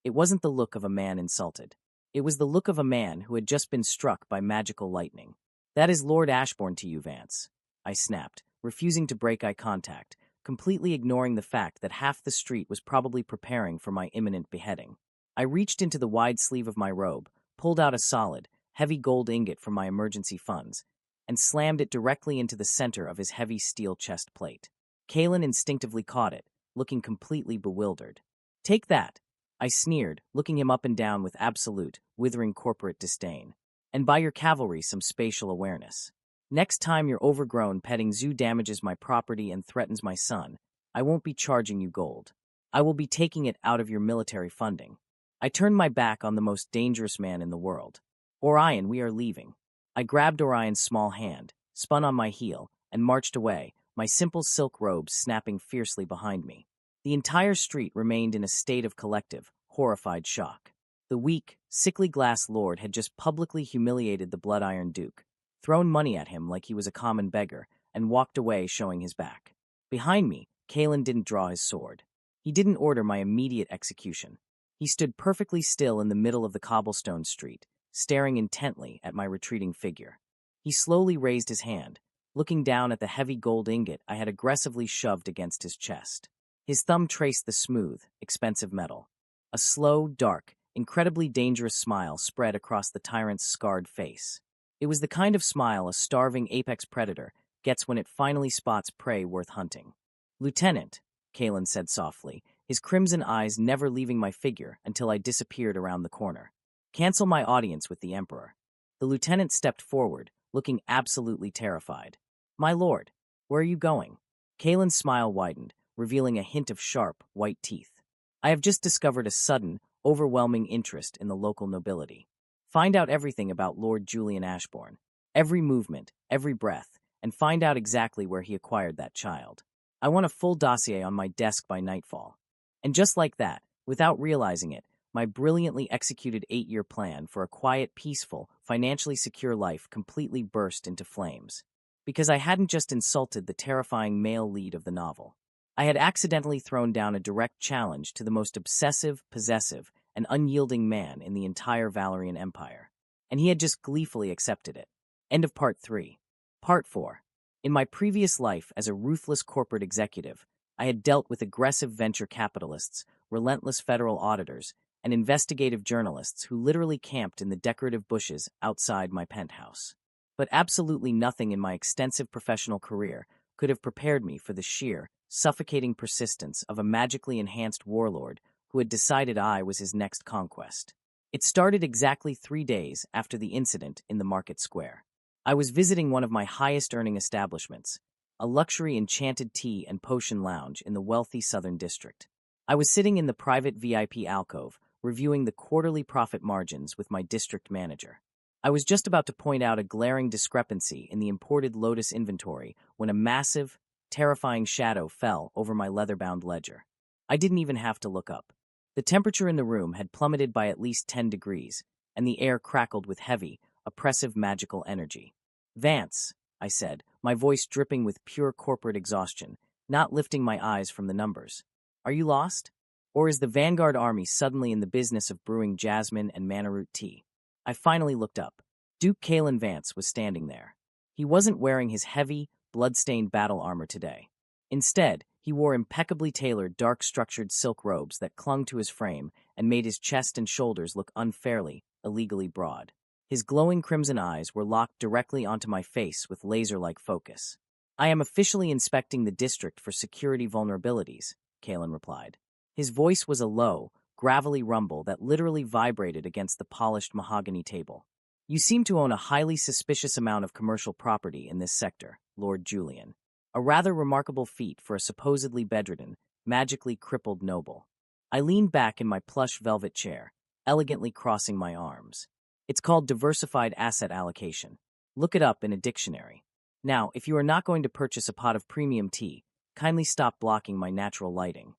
It wasn't the look of a man insulted. It was the look of a man who had just been struck by magical lightning. That is Lord Ashbourne to you, Vance, I snapped, refusing to break eye contact, completely ignoring the fact that half the street was probably preparing for my imminent beheading. I reached into the wide sleeve of my robe, pulled out a solid, heavy gold ingot from my emergency funds, and slammed it directly into the center of his heavy steel chest plate. Kalen instinctively caught it, looking completely bewildered. "Take that," I sneered, looking him up and down with absolute, withering corporate disdain. "And buy your cavalry some spatial awareness. Next time your overgrown petting zoo damages my property and threatens my son, I won't be charging you gold. I will be taking it out of your military funding." I turned my back on the most dangerous man in the world. "Orion, we are leaving." I grabbed Orion's small hand, spun on my heel, and marched away, my simple silk robes snapping fiercely behind me. The entire street remained in a state of collective, horrified shock. The weak, sickly glass lord had just publicly humiliated the Blood-Iron Duke, thrown money at him like he was a common beggar, and walked away showing his back. Behind me, Kalen didn't draw his sword. He didn't order my immediate execution. He stood perfectly still in the middle of the cobblestone street, staring intently at my retreating figure. He slowly raised his hand, looking down at the heavy gold ingot I had aggressively shoved against his chest. His thumb traced the smooth, expensive metal. A slow, dark, incredibly dangerous smile spread across the tyrant's scarred face. It was the kind of smile a starving apex predator gets when it finally spots prey worth hunting. "Lieutenant," Kalen said softly, his crimson eyes never leaving my figure until I disappeared around the corner. "Cancel my audience with the Emperor." The lieutenant stepped forward, looking absolutely terrified. "My lord, where are you going?" Kalen's smile widened, revealing a hint of sharp, white teeth. "I have just discovered a sudden, overwhelming interest in the local nobility. Find out everything about Lord Julian Ashbourne, every movement, every breath, and find out exactly where he acquired that child. I want a full dossier on my desk by nightfall." And just like that, without realizing it, my brilliantly executed 8-year plan for a quiet, peaceful, financially secure life completely burst into flames. Because I hadn't just insulted the terrifying male lead of the novel. I had accidentally thrown down a direct challenge to the most obsessive, possessive, and unyielding man in the entire Valerian Empire. And he had just gleefully accepted it. End of Part 3. Part 4. In my previous life as a ruthless corporate executive, I had dealt with aggressive venture capitalists, relentless federal auditors, and investigative journalists who literally camped in the decorative bushes outside my penthouse. But absolutely nothing in my extensive professional career could have prepared me for the sheer, suffocating persistence of a magically enhanced warlord who had decided I was his next conquest. It started exactly 3 days after the incident in the market square. I was visiting one of my highest-earning establishments, a luxury enchanted tea and potion lounge in the wealthy Southern District. I was sitting in the private VIP alcove, reviewing the quarterly profit margins with my district manager. I was just about to point out a glaring discrepancy in the imported Lotus inventory when a massive, terrifying shadow fell over my leather-bound ledger. I didn't even have to look up. The temperature in the room had plummeted by at least 10 degrees, and the air crackled with heavy, oppressive magical energy. "Vance," I said, my voice dripping with pure corporate exhaustion, not lifting my eyes from the numbers. "Are you lost? Or is the Vanguard Army suddenly in the business of brewing jasmine and mannaroot tea?" I finally looked up. Duke Kalen Vance was standing there. He wasn't wearing his heavy, blood-stained battle armor today. Instead, he wore impeccably tailored, dark-structured silk robes that clung to his frame and made his chest and shoulders look unfairly, illegally broad. His glowing crimson eyes were locked directly onto my face with laser-like focus. "I am officially inspecting the district for security vulnerabilities," Kalen replied. His voice was a low, gravelly rumble that literally vibrated against the polished mahogany table. "You seem to own a highly suspicious amount of commercial property in this sector, Lord Julian. A rather remarkable feat for a supposedly bedridden, magically crippled noble." I leaned back in my plush velvet chair, elegantly crossing my arms. "It's called diversified asset allocation. Look it up in a dictionary. Now, if you are not going to purchase a pot of premium tea, kindly stop blocking my natural lighting."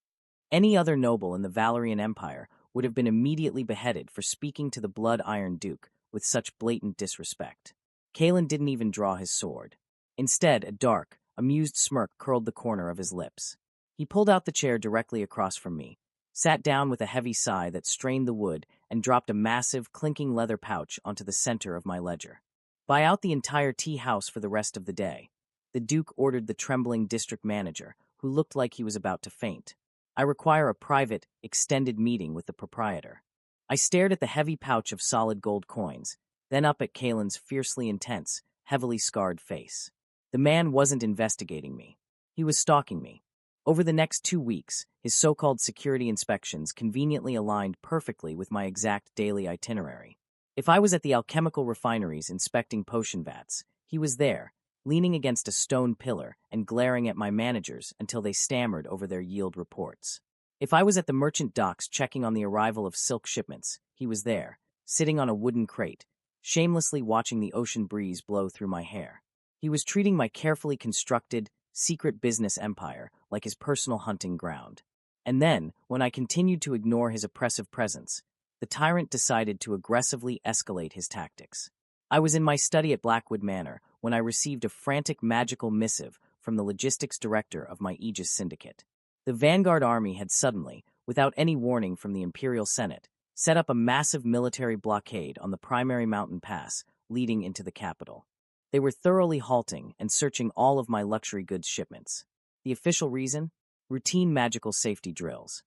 Any other noble in the Valerian Empire would have been immediately beheaded for speaking to the Blood-Iron Duke with such blatant disrespect. Kalen didn't even draw his sword. Instead, a dark, amused smirk curled the corner of his lips. He pulled out the chair directly across from me, sat down with a heavy sigh that strained the wood, and dropped a massive, clinking leather pouch onto the center of my ledger. "Buy out the entire tea house for the rest of the day," the Duke ordered the trembling district manager, who looked like he was about to faint. "I require a private, extended meeting with the proprietor." I stared at the heavy pouch of solid gold coins, then up at Kalen's fiercely intense, heavily scarred face. The man wasn't investigating me. He was stalking me. Over the next 2 weeks, his so-called security inspections conveniently aligned perfectly with my exact daily itinerary. If I was at the alchemical refineries inspecting potion vats, he was there, leaning against a stone pillar and glaring at my managers until they stammered over their yield reports. If I was at the merchant docks checking on the arrival of silk shipments, he was there, sitting on a wooden crate, shamelessly watching the ocean breeze blow through my hair. He was treating my carefully constructed, secret business empire like his personal hunting ground. And then, when I continued to ignore his oppressive presence, the tyrant decided to aggressively escalate his tactics. I was in my study at Blackwood Manor when I received a frantic magical missive from the logistics director of my Aegis syndicate. The Vanguard army had suddenly, without any warning from the Imperial Senate, set up a massive military blockade on the primary mountain pass leading into the capital. They were thoroughly halting and searching all of my luxury goods shipments. The official reason? Routine magical safety drills.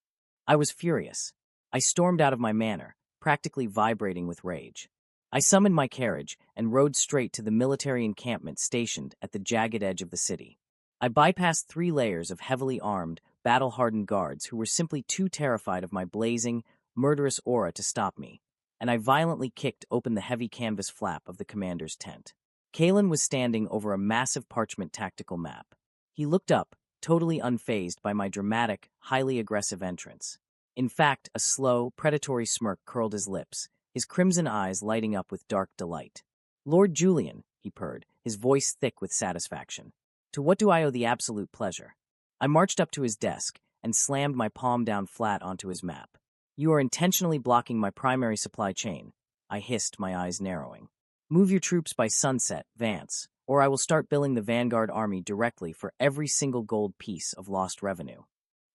I was furious. I stormed out of my manor, practically vibrating with rage. I summoned my carriage and rode straight to the military encampment stationed at the jagged edge of the city. I bypassed 3 layers of heavily armed, battle-hardened guards who were simply too terrified of my blazing, murderous aura to stop me, and I violently kicked open the heavy canvas flap of the commander's tent. Kalen was standing over a massive parchment tactical map. He looked up, totally unfazed by my dramatic, highly aggressive entrance. In fact, a slow, predatory smirk curled his lips, his crimson eyes lighting up with dark delight. "Lord Julian," he purred, his voice thick with satisfaction. "To what do I owe the absolute pleasure?" I marched up to his desk and slammed my palm down flat onto his map. "You are intentionally blocking my primary supply chain," I hissed, my eyes narrowing. "Move your troops by sunset, Vance, or I will start billing the Vanguard army directly for every single gold piece of lost revenue."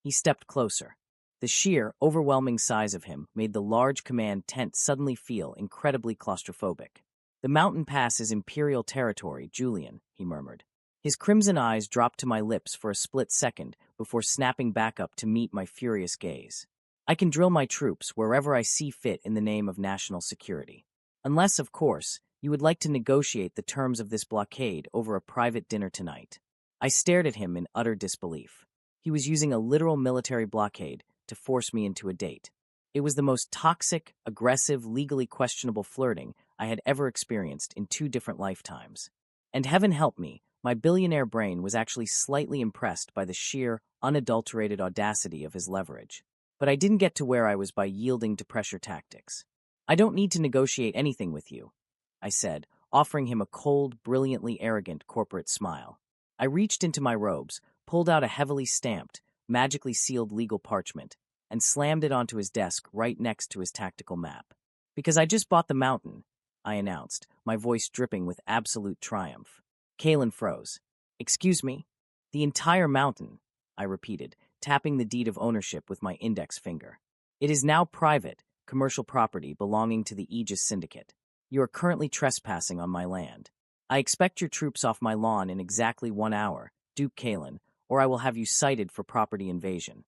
He stepped closer. The sheer, overwhelming size of him made the large command tent suddenly feel incredibly claustrophobic. "The mountain pass is Imperial territory, Julian," he murmured. His crimson eyes dropped to my lips for a split second before snapping back up to meet my furious gaze. "I can drill my troops wherever I see fit in the name of national security. Unless, of course, you would like to negotiate the terms of this blockade over a private dinner tonight." I stared at him in utter disbelief. He was using a literal military blockade to force me into a date. It was the most toxic, aggressive, legally questionable flirting I had ever experienced in 2 different lifetimes. And heaven help me, my billionaire brain was actually slightly impressed by the sheer, unadulterated audacity of his leverage. But I didn't get to where I was by yielding to pressure tactics. "I don't need to negotiate anything with you," I said, offering him a cold, brilliantly arrogant corporate smile. I reached into my robes, pulled out a heavily stamped, magically sealed legal parchment, and slammed it onto his desk right next to his tactical map. "Because I just bought the mountain," I announced, my voice dripping with absolute triumph. Kalen froze. "Excuse me?" "The entire mountain," I repeated, tapping the deed of ownership with my index finger. "It is now private, commercial property belonging to the Aegis Syndicate. You are currently trespassing on my land. I expect your troops off my lawn in exactly 1 hour, Duke Kalen, or I will have you cited for property invasion."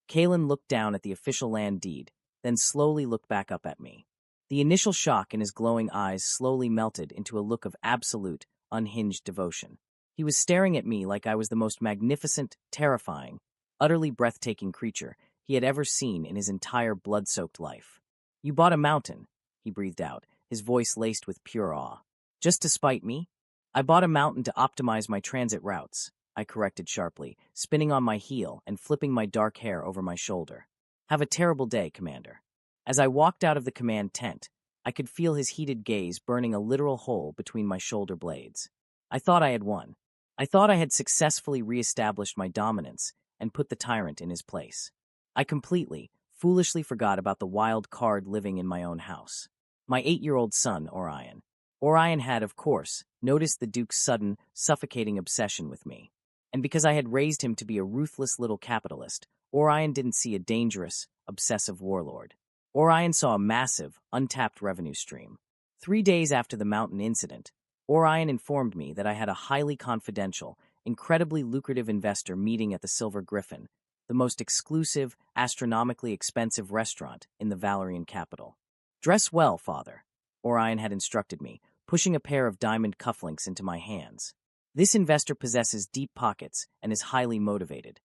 Kalen looked down at the official land deed, then slowly looked back up at me. The initial shock in his glowing eyes slowly melted into a look of absolute, unhinged devotion. He was staring at me like I was the most magnificent, terrifying, utterly breathtaking creature he had ever seen in his entire blood-soaked life. "You bought a mountain," he breathed out, his voice laced with pure awe. "Just to spite me?" "I bought a mountain to optimize my transit routes," I corrected sharply, spinning on my heel and flipping my dark hair over my shoulder. "Have a terrible day, Commander." As I walked out of the command tent, I could feel his heated gaze burning a literal hole between my shoulder blades. I thought I had won. I thought I had successfully reestablished my dominance and put the tyrant in his place. I completely, foolishly forgot about the wild card living in my own house. My 8-year-old son, Orion. Orion had, of course, noticed the Duke's sudden, suffocating obsession with me. And because I had raised him to be a ruthless little capitalist, Orion didn't see a dangerous, obsessive warlord. Orion saw a massive, untapped revenue stream. 3 days after the mountain incident, Orion informed me that I had a highly confidential, incredibly lucrative investor meeting at the Silver Griffin, the most exclusive, astronomically expensive restaurant in the Valerian capital. "Dress well, father," Orion had instructed me, pushing a pair of diamond cufflinks into my hands. This investor possesses deep pockets and is highly motivated.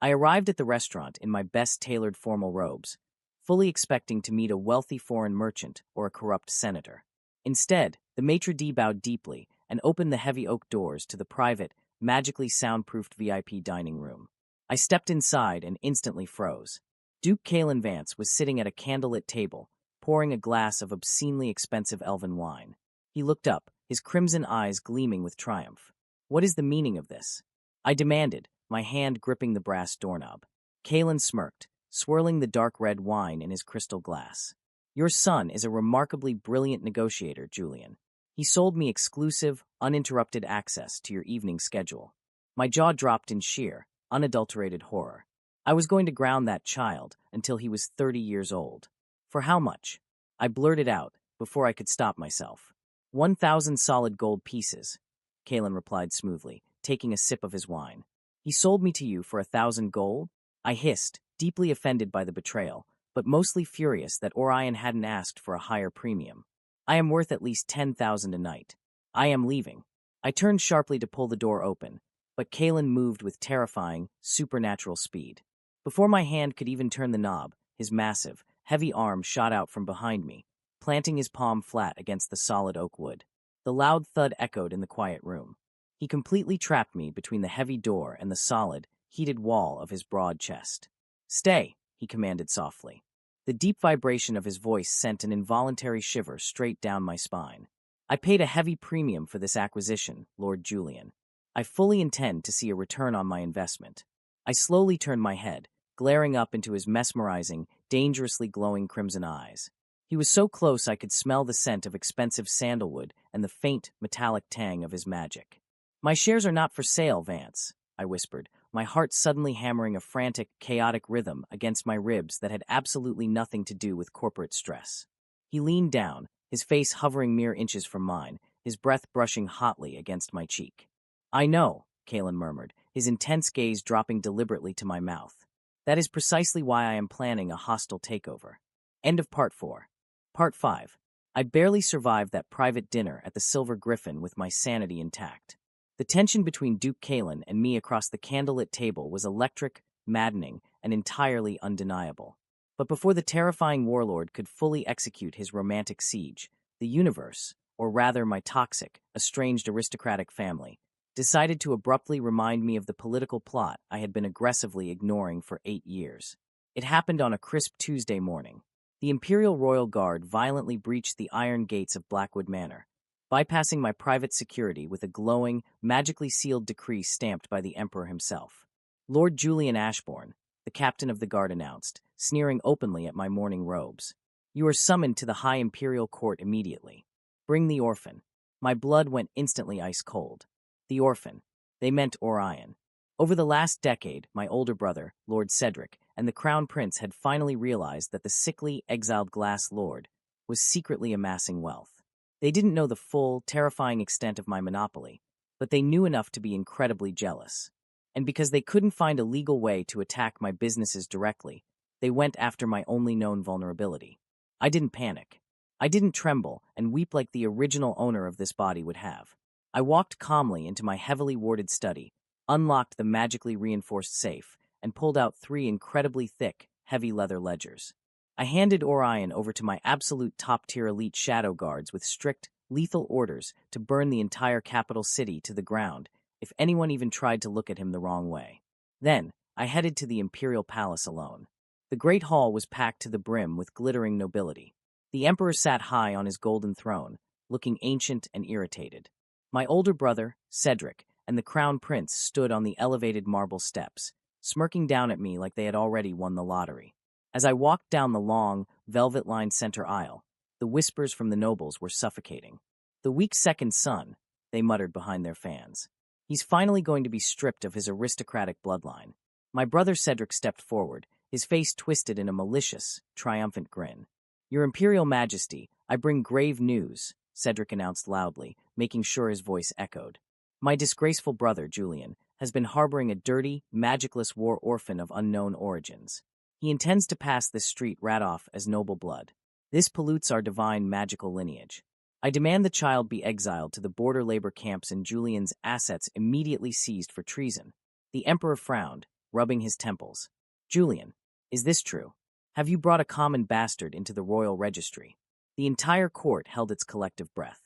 I arrived at the restaurant in my best tailored formal robes, fully expecting to meet a wealthy foreign merchant or a corrupt senator. Instead, the maitre d' bowed deeply and opened the heavy oak doors to the private, magically soundproofed VIP dining room. I stepped inside and instantly froze. Duke Kalen Vance was sitting at a candlelit table, pouring a glass of obscenely expensive elven wine. He looked up, his crimson eyes gleaming with triumph. "What is the meaning of this?" I demanded, my hand gripping the brass doorknob. Kalen smirked, swirling the dark red wine in his crystal glass. "Your son is a remarkably brilliant negotiator, Julian. He sold me exclusive, uninterrupted access to your evening schedule." My jaw dropped in sheer, unadulterated horror. I was going to ground that child until he was 30 years old. "For how much?" I blurted out, before I could stop myself. 1,000 solid gold pieces, Kalen replied smoothly, taking a sip of his wine. "He sold me to you for 1,000 gold?" I hissed, deeply offended by the betrayal, but mostly furious that Orion hadn't asked for a higher premium. "I am worth at least 10,000 a night. I am leaving." I turned sharply to pull the door open, but Kalen moved with terrifying, supernatural speed. Before my hand could even turn the knob, his massive, heavy arm shot out from behind me, planting his palm flat against the solid oak wood. The loud thud echoed in the quiet room. He completely trapped me between the heavy door and the solid, heated wall of his broad chest. "Stay," he commanded softly. The deep vibration of his voice sent an involuntary shiver straight down my spine. "I paid a heavy premium for this acquisition, Lord Julian. I fully intend to see a return on my investment." I slowly turned my head, glaring up into his mesmerizing, dangerously glowing crimson eyes. He was so close I could smell the scent of expensive sandalwood and the faint, metallic tang of his magic. "My shares are not for sale, Vance," I whispered, my heart suddenly hammering a frantic, chaotic rhythm against my ribs that had absolutely nothing to do with corporate stress. He leaned down, his face hovering mere inches from mine, his breath brushing hotly against my cheek. "I know," Kalen murmured, his intense gaze dropping deliberately to my mouth. "That is precisely why I am planning a hostile takeover." End of Part 4. Part 5. I barely survived that private dinner at the Silver Griffin with my sanity intact. The tension between Duke Kalen and me across the candlelit table was electric, maddening, and entirely undeniable. But before the terrifying warlord could fully execute his romantic siege, the universe, or rather my toxic, estranged aristocratic family, decided to abruptly remind me of the political plot I had been aggressively ignoring for 8 years. It happened on a crisp Tuesday morning. The Imperial Royal Guard violently breached the iron gates of Blackwood Manor, bypassing my private security with a glowing, magically sealed decree stamped by the Emperor himself. "Lord Julian Ashbourne," the captain of the guard announced, sneering openly at my mourning robes. "You are summoned to the High Imperial Court immediately. Bring the orphan." My blood went instantly ice cold. The orphan. They meant Orion. Over the last decade, my older brother, Lord Cedric, and the Crown Prince had finally realized that the sickly, exiled Glass Lord was secretly amassing wealth. They didn't know the full, terrifying extent of my monopoly, but they knew enough to be incredibly jealous. And because they couldn't find a legal way to attack my businesses directly, they went after my only known vulnerability. I didn't panic. I didn't tremble and weep like the original owner of this body would have. I walked calmly into my heavily warded study, unlocked the magically reinforced safe, and pulled out 3 incredibly thick, heavy leather ledgers. I handed Orion over to my absolute top-tier elite shadow guards with strict, lethal orders to burn the entire capital city to the ground if anyone even tried to look at him the wrong way. Then, I headed to the Imperial Palace alone. The Great Hall was packed to the brim with glittering nobility. The Emperor sat high on his golden throne, looking ancient and irritated. My older brother, Cedric, and the Crown Prince stood on the elevated marble steps, smirking down at me like they had already won the lottery. As I walked down the long, velvet-lined center aisle, the whispers from the nobles were suffocating. "The weak second son," they muttered behind their fans. "He's finally going to be stripped of his aristocratic bloodline." My brother Cedric stepped forward, his face twisted in a malicious, triumphant grin. "Your Imperial Majesty, I bring grave news," Cedric announced loudly, making sure his voice echoed. "My disgraceful brother, Julian, has been harboring a dirty, magicless war orphan of unknown origins. He intends to pass this street rat off as noble blood. This pollutes our divine magical lineage. I demand the child be exiled to the border labor camps and Julian's assets immediately seized for treason. The emperor frowned, rubbing his temples. Julian, is this true? Have you brought a common bastard into the royal registry? The entire court held its collective breath.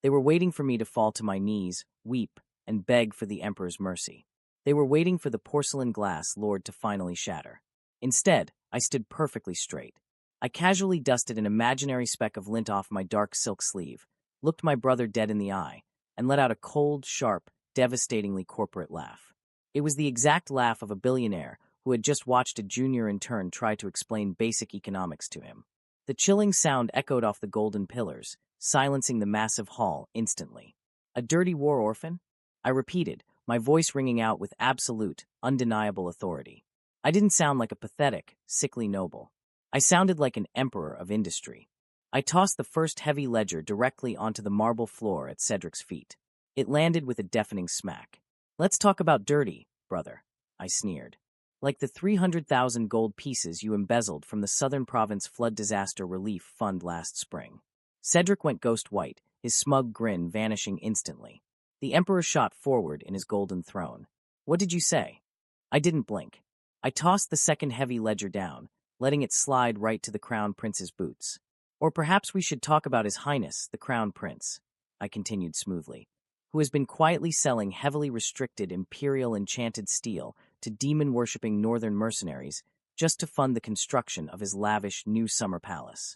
They were waiting for me to fall to my knees, weep, and beg for the emperor's mercy. They were waiting for the porcelain glass lord to finally shatter. Instead, I stood perfectly straight. I casually dusted an imaginary speck of lint off my dark silk sleeve, looked my brother dead in the eye, and let out a cold, sharp, devastatingly corporate laugh. It was the exact laugh of a billionaire who had just watched a junior intern try to explain basic economics to him. The chilling sound echoed off the golden pillars, silencing the massive hall instantly. A dirty war orphan? I repeated, my voice ringing out with absolute, undeniable authority. I didn't sound like a pathetic, sickly noble. I sounded like an emperor of industry. I tossed the first heavy ledger directly onto the marble floor at Cedric's feet. It landed with a deafening smack. Let's talk about dirty, brother, I sneered. Like the 300,000 gold pieces you embezzled from the Southern Province Flood Disaster Relief Fund last spring. Cedric went ghost white, his smug grin vanishing instantly. The emperor shot forward in his golden throne. What did you say? I didn't blink. I tossed the second heavy ledger down, letting it slide right to the crown prince's boots. Or perhaps we should talk about His Highness, the Crown Prince, I continued smoothly, who has been quietly selling heavily restricted imperial enchanted steel to demon-worshipping northern mercenaries just to fund the construction of his lavish new summer palace.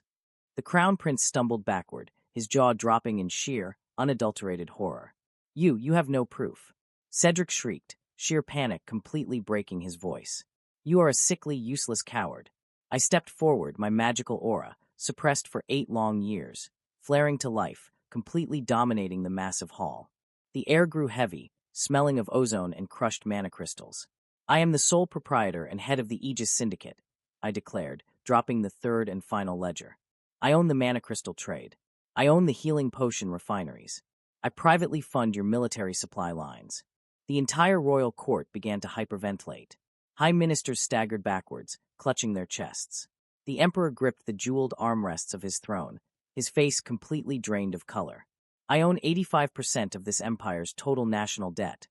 The Crown Prince stumbled backward, his jaw dropping in sheer, unadulterated horror. You have no proof. Cedric shrieked, sheer panic completely breaking his voice. You are a sickly, useless coward. I stepped forward, my magical aura, suppressed for 8 long years, flaring to life, completely dominating the massive hall. The air grew heavy, smelling of ozone and crushed mana crystals. I am the sole proprietor and head of the Aegis Syndicate, I declared, dropping the third and final ledger. I own the mana crystal trade. I own the healing potion refineries. I privately fund your military supply lines. The entire royal court began to hyperventilate. High ministers staggered backwards, clutching their chests. The emperor gripped the jeweled armrests of his throne, his face completely drained of color. I own 85% of this empire's total national debt,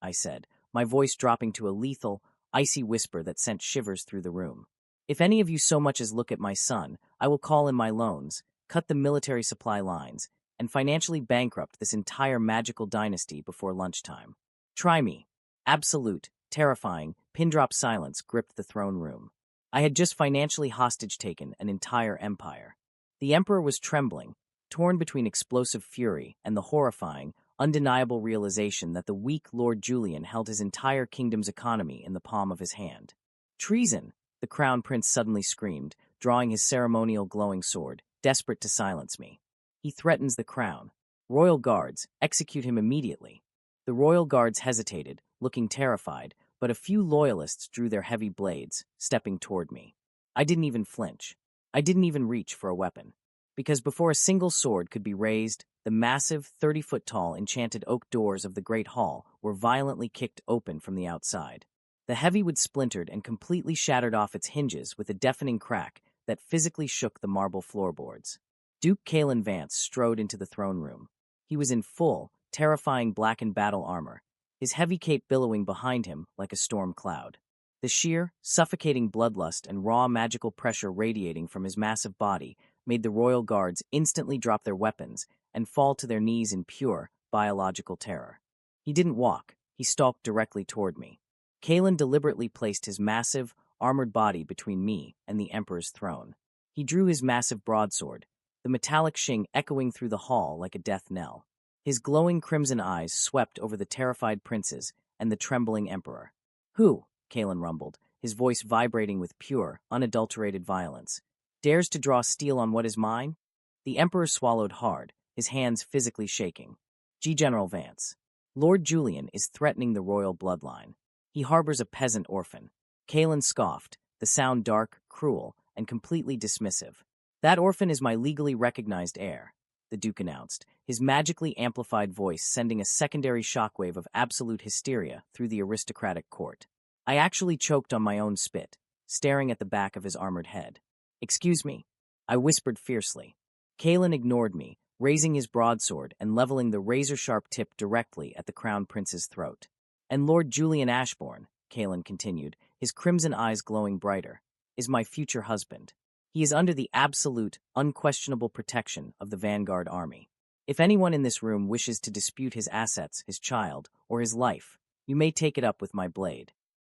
I said, my voice dropping to a lethal, icy whisper that sent shivers through the room. If any of you so much as look at my son, I will call in my loans, cut the military supply lines, and financially bankrupt this entire magical dynasty before lunchtime. Try me. Absolute, terrifying, pin-drop silence gripped the throne room. I had just financially hostage-taken an entire empire. The emperor was trembling, torn between explosive fury and the horrifying, undeniable realization that the weak Lord Julian held his entire kingdom's economy in the palm of his hand. Treason, the crown prince suddenly screamed, drawing his ceremonial glowing sword, desperate to silence me. He threatens the crown. Royal guards, execute him immediately. The royal guards hesitated, looking terrified, but a few loyalists drew their heavy blades, stepping toward me. I didn't even flinch. I didn't even reach for a weapon. Because before a single sword could be raised, the massive, 30-foot-tall enchanted oak doors of the Great Hall were violently kicked open from the outside. The heavy wood splintered and completely shattered off its hinges with a deafening crack that physically shook the marble floorboards. Duke Kalen Vance strode into the throne room. He was in full, terrifying blackened battle armor, his heavy cape billowing behind him like a storm cloud. The sheer, suffocating bloodlust and raw magical pressure radiating from his massive body made the royal guards instantly drop their weapons and fall to their knees in pure, biological terror. He didn't walk, he stalked directly toward me. Kalen deliberately placed his massive, armored body between me and the emperor's throne. He drew his massive broadsword, the metallic shing echoing through the hall like a death knell. His glowing crimson eyes swept over the terrified princes and the trembling emperor. Who, Kalen rumbled, his voice vibrating with pure, unadulterated violence, dares to draw steel on what is mine? The emperor swallowed hard, his hands physically shaking. General Vance. Lord Julian is threatening the royal bloodline. He harbors a peasant orphan. Kalen scoffed, the sound dark, cruel, and completely dismissive. That orphan is my legally recognized heir, the Duke announced, his magically amplified voice sending a secondary shockwave of absolute hysteria through the aristocratic court. I actually choked on my own spit, staring at the back of his armored head. Excuse me, I whispered fiercely. Kalen ignored me, raising his broadsword and leveling the razor-sharp tip directly at the crown prince's throat. "And Lord Julian Ashbourne," Kalen continued, his crimson eyes glowing brighter, "is my future husband. He is under the absolute, unquestionable protection of the Vanguard Army. If anyone in this room wishes to dispute his assets, his child, or his life, you may take it up with my blade."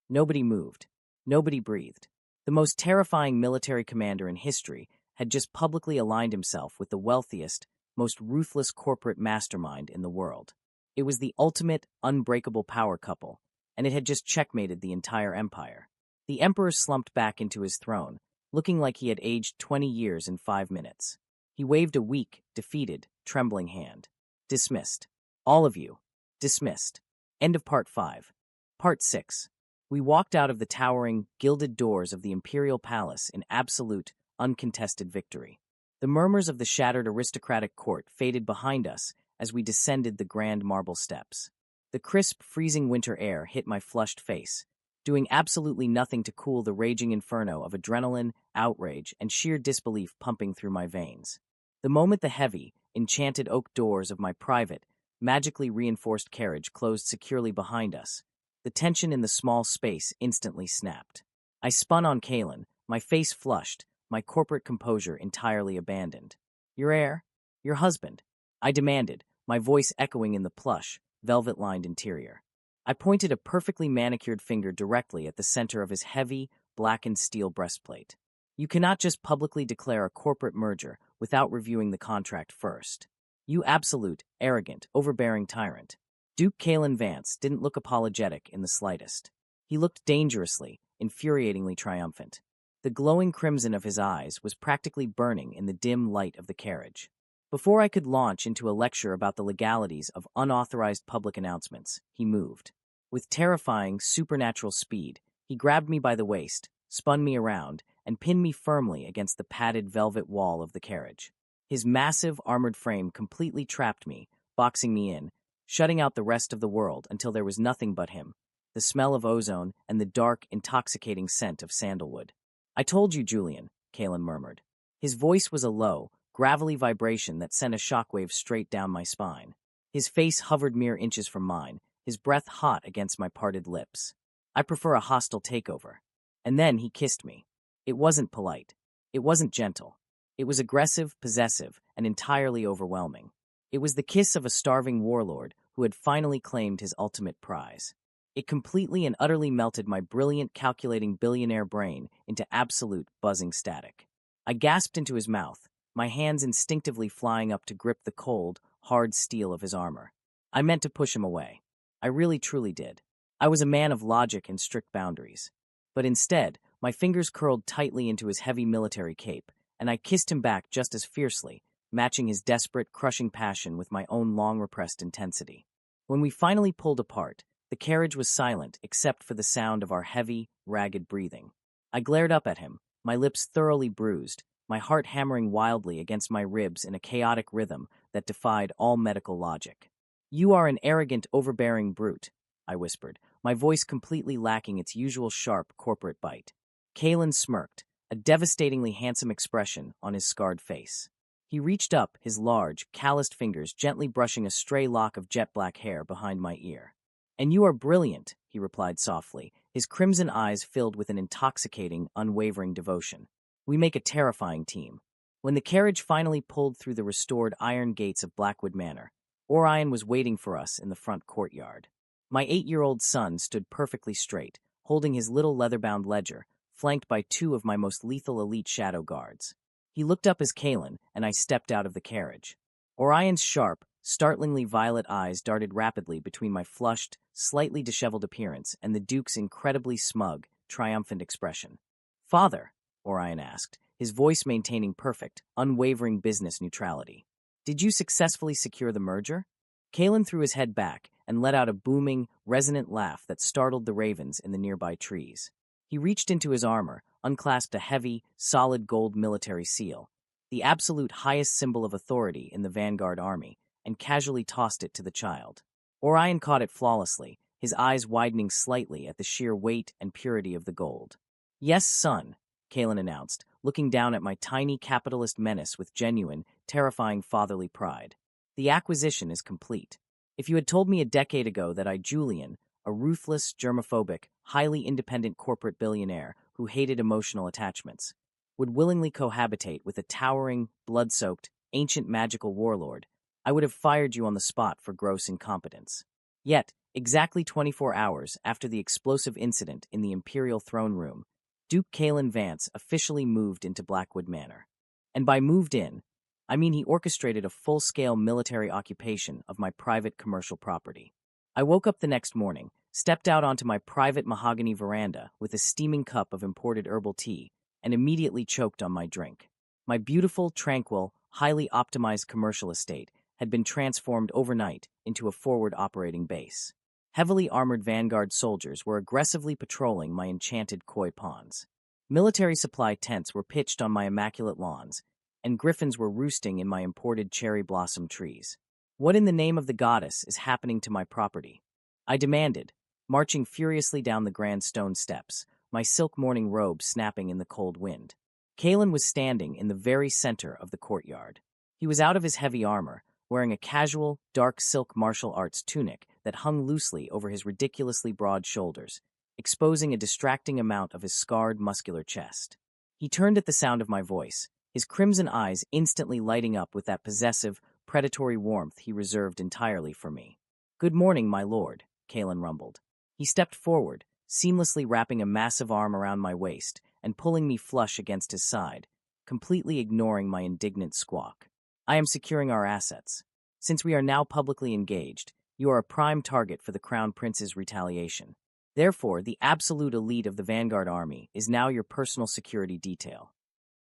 Nobody moved. Nobody breathed. The most terrifying military commander in history had just publicly aligned himself with the wealthiest, most ruthless corporate mastermind in the world. It was the ultimate, unbreakable power couple, and it had just checkmated the entire empire. The emperor slumped back into his throne, looking like he had aged 20 years in 5 minutes. He waved a weak, defeated, trembling hand. "Dismissed. All of you. Dismissed." End of Part 5. Part 6. We walked out of the towering, gilded doors of the imperial palace in absolute, uncontested victory. The murmurs of the shattered aristocratic court faded behind us as we descended the grand marble steps. The crisp, freezing winter air hit my flushed face, doing absolutely nothing to cool the raging inferno of adrenaline, outrage, and sheer disbelief pumping through my veins. The moment the heavy, enchanted oak doors of my private, magically reinforced carriage closed securely behind us, the tension in the small space instantly snapped. I spun on Kalen, my face flushed, my corporate composure entirely abandoned. "Your heir? Your husband?" I demanded, my voice echoing in the plush, velvet-lined interior. I pointed a perfectly manicured finger directly at the center of his heavy, blackened steel breastplate. "You cannot just publicly declare a corporate merger without reviewing the contract first. You absolute, arrogant, overbearing tyrant." Duke Kalen Vance didn't look apologetic in the slightest. He looked dangerously, infuriatingly triumphant. The glowing crimson of his eyes was practically burning in the dim light of the carriage. Before I could launch into a lecture about the legalities of unauthorized public announcements, he moved. With terrifying, supernatural speed, he grabbed me by the waist, spun me around, and pinned me firmly against the padded velvet wall of the carriage. His massive, armored frame completely trapped me, boxing me in, shutting out the rest of the world until there was nothing but him, the smell of ozone and the dark, intoxicating scent of sandalwood. "I told you, Julian," Kalen murmured. His voice was a low, gravelly vibration that sent a shockwave straight down my spine. His face hovered mere inches from mine, his breath hot against my parted lips. "I prefer a hostile takeover." And then he kissed me. It wasn't polite. It wasn't gentle. It was aggressive, possessive, and entirely overwhelming. It was the kiss of a starving warlord who had finally claimed his ultimate prize. It completely and utterly melted my brilliant, calculating billionaire brain into absolute, buzzing static. I gasped into his mouth, my hands instinctively flying up to grip the cold, hard steel of his armor. I meant to push him away. I really, truly did. I was a man of logic and strict boundaries. But instead, my fingers curled tightly into his heavy military cape, and I kissed him back just as fiercely, matching his desperate, crushing passion with my own long-repressed intensity. When we finally pulled apart, the carriage was silent except for the sound of our heavy, ragged breathing. I glared up at him, my lips thoroughly bruised, my heart hammering wildly against my ribs in a chaotic rhythm that defied all medical logic. "You are an arrogant, overbearing brute," I whispered, my voice completely lacking its usual sharp, corporate bite. Kalen smirked, a devastatingly handsome expression on his scarred face. He reached up, his large, calloused fingers gently brushing a stray lock of jet-black hair behind my ear. "And you are brilliant," he replied softly, his crimson eyes filled with an intoxicating, unwavering devotion. "We make a terrifying team." When the carriage finally pulled through the restored iron gates of Blackwood Manor, Orion was waiting for us in the front courtyard. My 8-year-old son stood perfectly straight, holding his little leather-bound ledger, flanked by 2 of my most lethal elite shadow guards. He looked up as Kalen, and I stepped out of the carriage. Orion's sharp, startlingly violet eyes darted rapidly between my flushed, slightly disheveled appearance and the Duke's incredibly smug, triumphant expression. "Father," Orion asked, his voice maintaining perfect, unwavering business neutrality, "did you successfully secure the merger?" Kalen threw his head back and let out a booming, resonant laugh that startled the ravens in the nearby trees. He reached into his armor, unclasped a heavy, solid gold military seal, the absolute highest symbol of authority in the Vanguard Army, and casually tossed it to the child. Orion caught it flawlessly, his eyes widening slightly at the sheer weight and purity of the gold. "Yes, son," Kalen announced, looking down at my tiny capitalist menace with genuine, terrifying fatherly pride. The acquisition is complete. If you had told me a decade ago that I, Julian, a ruthless, germophobic, highly independent corporate billionaire who hated emotional attachments, would willingly cohabitate with a towering, blood-soaked, ancient magical warlord, I would have fired you on the spot for gross incompetence. Yet, exactly 24 hours after the explosive incident in the Imperial throne room, Duke Kalen Vance officially moved into Blackwood Manor. And by moved in, I mean he orchestrated a full-scale military occupation of my private commercial property. I woke up the next morning, stepped out onto my private mahogany veranda with a steaming cup of imported herbal tea, and immediately choked on my drink. My beautiful, tranquil, highly optimized commercial estate had been transformed overnight into a forward operating base. Heavily armored Vanguard soldiers were aggressively patrolling my enchanted koi ponds. Military supply tents were pitched on my immaculate lawns, and griffins were roosting in my imported cherry blossom trees. What in the name of the goddess is happening to my property? I demanded, marching furiously down the grand stone steps, my silk morning robe snapping in the cold wind. Kalen was standing in the very center of the courtyard. He was out of his heavy armor, wearing a casual, dark silk martial arts tunic that hung loosely over his ridiculously broad shoulders, exposing a distracting amount of his scarred, muscular chest. He turned at the sound of my voice, his crimson eyes instantly lighting up with that possessive, predatory warmth he reserved entirely for me. "Good morning, my lord," Kalen rumbled. He stepped forward, seamlessly wrapping a massive arm around my waist and pulling me flush against his side, completely ignoring my indignant squawk. "I am securing our assets. Since we are now publicly engaged, you are a prime target for the Crown Prince's retaliation. Therefore, the absolute elite of the Vanguard Army is now your personal security detail."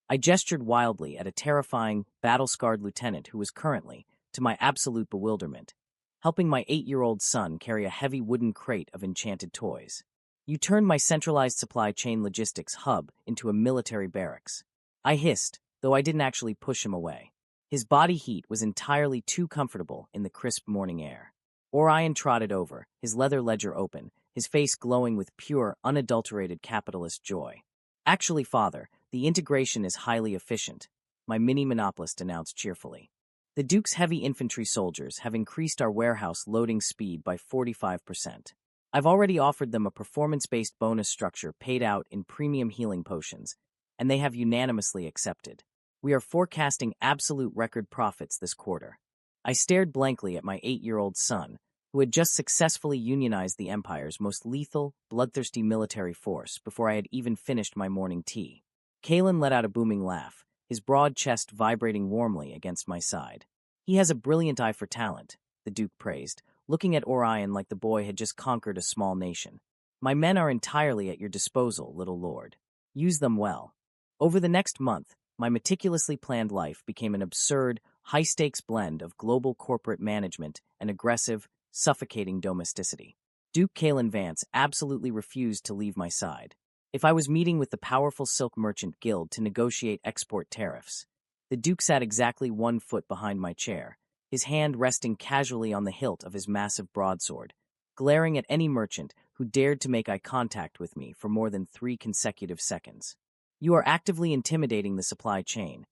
I gestured wildly at a terrifying, battle-scarred lieutenant who was currently, to my absolute bewilderment, helping my 8-year-old son carry a heavy wooden crate of enchanted toys. "You turned my centralized supply chain logistics hub into a military barracks." I hissed, though I didn't actually push him away. His body heat was entirely too comfortable in the crisp morning air. Orion trotted over, his leather ledger open, his face glowing with pure, unadulterated capitalist joy. "Actually, father, the integration is highly efficient," my mini-monopolist announced cheerfully. "The Duke's heavy infantry soldiers have increased our warehouse loading speed by 45%. I've already offered them a performance-based bonus structure paid out in premium healing potions, and they have unanimously accepted. We are forecasting absolute record profits this quarter." I stared blankly at my 8-year-old son, who had just successfully unionized the Empire's most lethal, bloodthirsty military force before I had even finished my morning tea. Kalen let out a booming laugh, his broad chest vibrating warmly against my side. "He has a brilliant eye for talent," the Duke praised, looking at Orion like the boy had just conquered a small nation. "My men are entirely at your disposal, little lord. Use them well." Over the next month, my meticulously planned life became an absurd, high-stakes blend of global corporate management and aggressive, suffocating domesticity. Duke Kalen Vance absolutely refused to leave my side. If I was meeting with the powerful Silk Merchant Guild to negotiate export tariffs, the Duke sat exactly 1 foot behind my chair, his hand resting casually on the hilt of his massive broadsword, glaring at any merchant who dared to make eye contact with me for more than 3 consecutive seconds. "You are actively intimidating the supply chain,"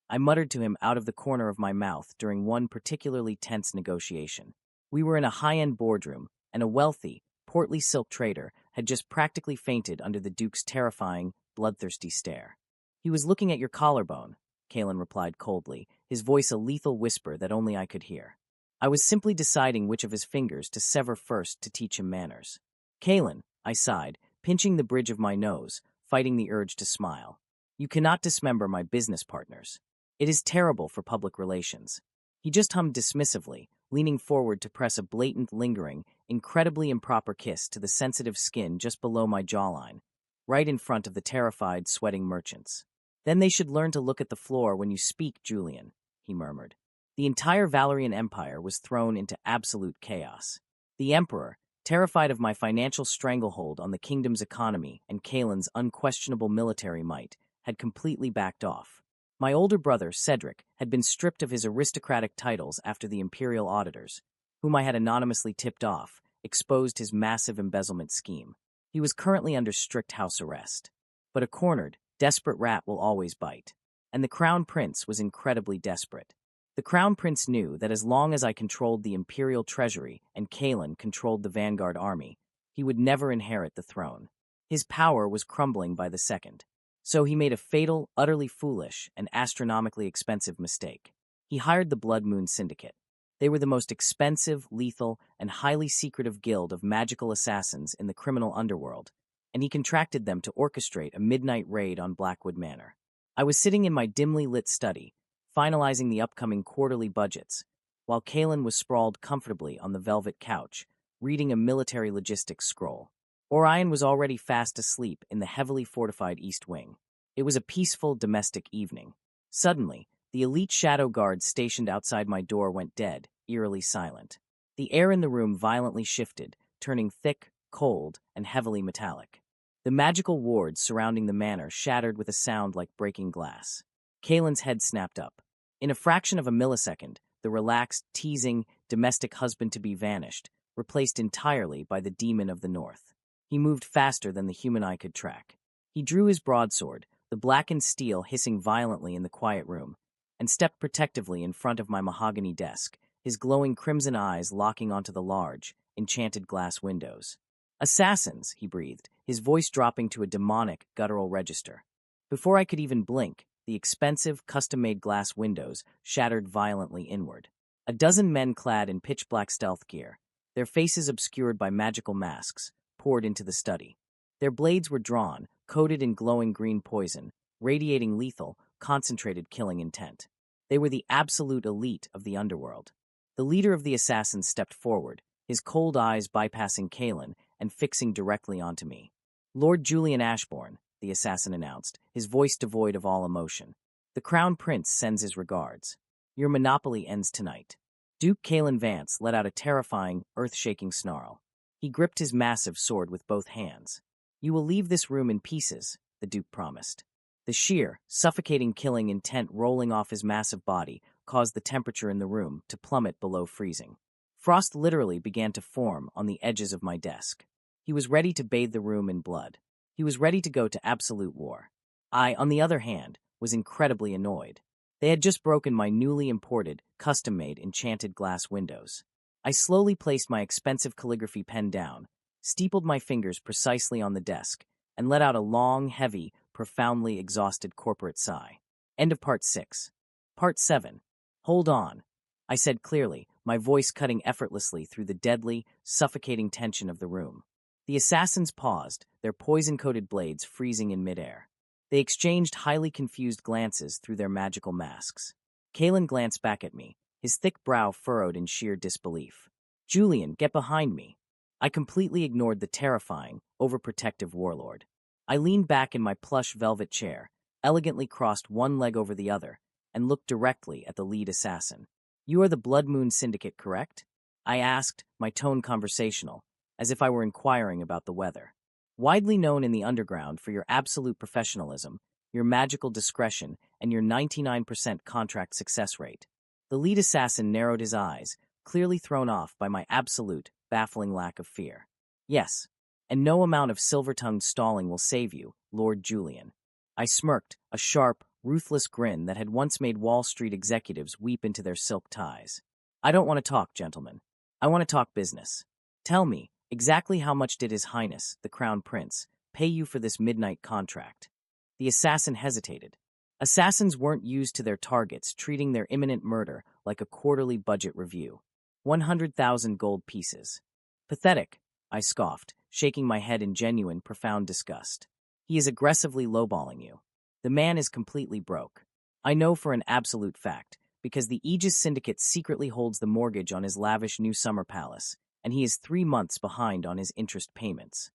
I muttered to him out of the corner of my mouth during one particularly tense negotiation. We were in a high-end boardroom, and a wealthy, portly silk trader had just practically fainted under the Duke's terrifying, bloodthirsty stare. "He was looking at your collarbone," Kalen replied coldly, his voice a lethal whisper that only I could hear. I was simply deciding which of his fingers to sever first to teach him manners. "Kalen," I sighed, pinching the bridge of my nose, fighting the urge to smile. "You cannot dismember my business partners. It is terrible for public relations." He just hummed dismissively, leaning forward to press a blatant, lingering, incredibly improper kiss to the sensitive skin just below my jawline, right in front of the terrified, sweating merchants. "Then they should learn to look at the floor when you speak, Julian," he murmured. The entire Valerian Empire was thrown into absolute chaos. The Emperor, terrified of my financial stranglehold on the kingdom's economy and Kalen's unquestionable military might, had completely backed off. My older brother, Cedric, had been stripped of his aristocratic titles after the imperial auditors, whom I had anonymously tipped off, exposed his massive embezzlement scheme. He was currently under strict house arrest. But a cornered, desperate rat will always bite. And the Crown Prince was incredibly desperate. The Crown Prince knew that as long as I controlled the Imperial Treasury and Kalen controlled the Vanguard army, he would never inherit the throne. His power was crumbling by the second. So he made a fatal, utterly foolish, and astronomically expensive mistake. He hired the Blood Moon Syndicate. They were the most expensive, lethal, and highly secretive guild of magical assassins in the criminal underworld, and he contracted them to orchestrate a midnight raid on Blackwood Manor. I was sitting in my dimly lit study, finalizing the upcoming quarterly budgets, while Kalen was sprawled comfortably on the velvet couch, reading a military logistics scroll. Orion was already fast asleep in the heavily fortified East Wing. It was a peaceful, domestic evening. Suddenly, the elite shadow guards stationed outside my door went dead, eerily silent. The air in the room violently shifted, turning thick, cold, and heavily metallic. The magical wards surrounding the manor shattered with a sound like breaking glass. Kalen's head snapped up. In a fraction of a millisecond, the relaxed, teasing, domestic husband-to-be vanished, replaced entirely by the demon of the north. He moved faster than the human eye could track. He drew his broadsword, the blackened steel hissing violently in the quiet room, and stepped protectively in front of my mahogany desk, his glowing crimson eyes locking onto the large, enchanted glass windows. "Assassins," he breathed, his voice dropping to a demonic, guttural register. Before I could even blink, the expensive, custom-made glass windows shattered violently inward. A dozen men clad in pitch-black stealth gear, their faces obscured by magical masks, poured into the study. Their blades were drawn, coated in glowing green poison, radiating lethal, concentrated killing intent. They were the absolute elite of the underworld. The leader of the assassins stepped forward, his cold eyes bypassing Kalen and fixing directly onto me. "Lord Julian Ashbourne," the assassin announced, his voice devoid of all emotion. "The Crown Prince sends his regards. Your monopoly ends tonight." Duke Kalen Vance let out a terrifying, earth-shaking snarl. He gripped his massive sword with both hands. "You will leave this room in pieces," the Duke promised. The sheer, suffocating killing intent rolling off his massive body caused the temperature in the room to plummet below freezing. Frost literally began to form on the edges of my desk. He was ready to bathe the room in blood. He was ready to go to absolute war. I, on the other hand, was incredibly annoyed. They had just broken my newly imported, custom-made, enchanted glass windows. I slowly placed my expensive calligraphy pen down, steepled my fingers precisely on the desk, and let out a long, heavy, profoundly exhausted corporate sigh. End of Part 6. Part 7. "Hold on," I said clearly, my voice cutting effortlessly through the deadly, suffocating tension of the room. The assassins paused, their poison-coated blades freezing in midair. They exchanged highly confused glances through their magical masks. Kalen glanced back at me, his thick brow furrowed in sheer disbelief. "Julian, get behind me." I completely ignored the terrifying, overprotective warlord. I leaned back in my plush velvet chair, elegantly crossed one leg over the other, and looked directly at the lead assassin. "You are the Blood Moon Syndicate, correct?" I asked, my tone conversational, as if I were inquiring about the weather. "Widely known in the underground for your absolute professionalism, your magical discretion, and your 99% contract success rate." The lead assassin narrowed his eyes, clearly thrown off by my absolute, baffling lack of fear. "Yes, and no amount of silver-tongued stalling will save you, Lord Julian." I smirked, a sharp, ruthless grin that had once made Wall Street executives weep into their silk ties. "I don't want to talk, gentlemen. I want to talk business. Tell me, exactly how much did His Highness, the Crown Prince, pay you for this midnight contract?" The assassin hesitated. Assassins weren't used to their targets treating their imminent murder like a quarterly budget review. 100,000 gold pieces. "Pathetic," I scoffed, shaking my head in genuine, profound disgust. "He is aggressively lowballing you. The man is completely broke. I know for an absolute fact, because the Aegis Syndicate secretly holds the mortgage on his lavish new summer palace, and he is 3 months behind on his interest payments."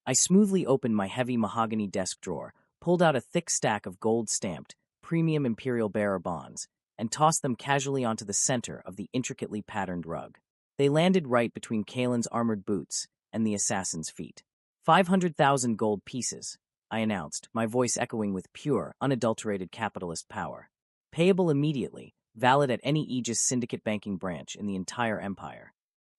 I smoothly opened my heavy mahogany desk drawer, pulled out a thick stack of gold-stamped, premium Imperial Bearer bonds, and tossed them casually onto the center of the intricately patterned rug. They landed right between Kalen's armored boots and the assassin's feet. 500,000 gold pieces, I announced, my voice echoing with pure, unadulterated capitalist power. Payable immediately, valid at any Aegis Syndicate banking branch in the entire empire.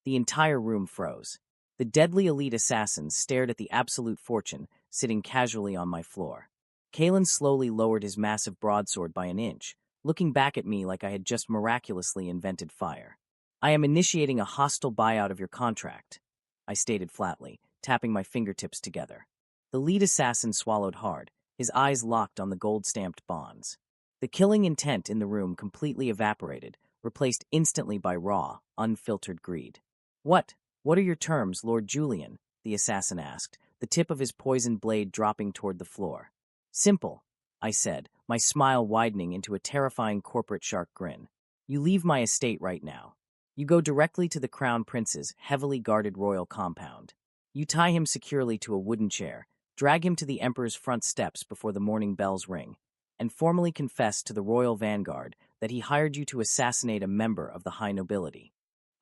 The entire room froze. The deadly elite assassins stared at the absolute fortune sitting casually on my floor. Kalen slowly lowered his massive broadsword by an inch, looking back at me like I had just miraculously invented fire. I am initiating a hostile buyout of your contract, I stated flatly, tapping my fingertips together. The lead assassin swallowed hard, his eyes locked on the gold-stamped bonds. The killing intent in the room completely evaporated, replaced instantly by raw, unfiltered greed. What are your terms, Lord Julian? The assassin asked, the tip of his poisoned blade dropping toward the floor. Simple, I said, my smile widening into a terrifying corporate shark grin. You leave my estate right now. You go directly to the Crown Prince's heavily guarded royal compound. You tie him securely to a wooden chair, drag him to the Emperor's front steps before the morning bells ring, and formally confess to the royal vanguard that he hired you to assassinate a member of the high nobility.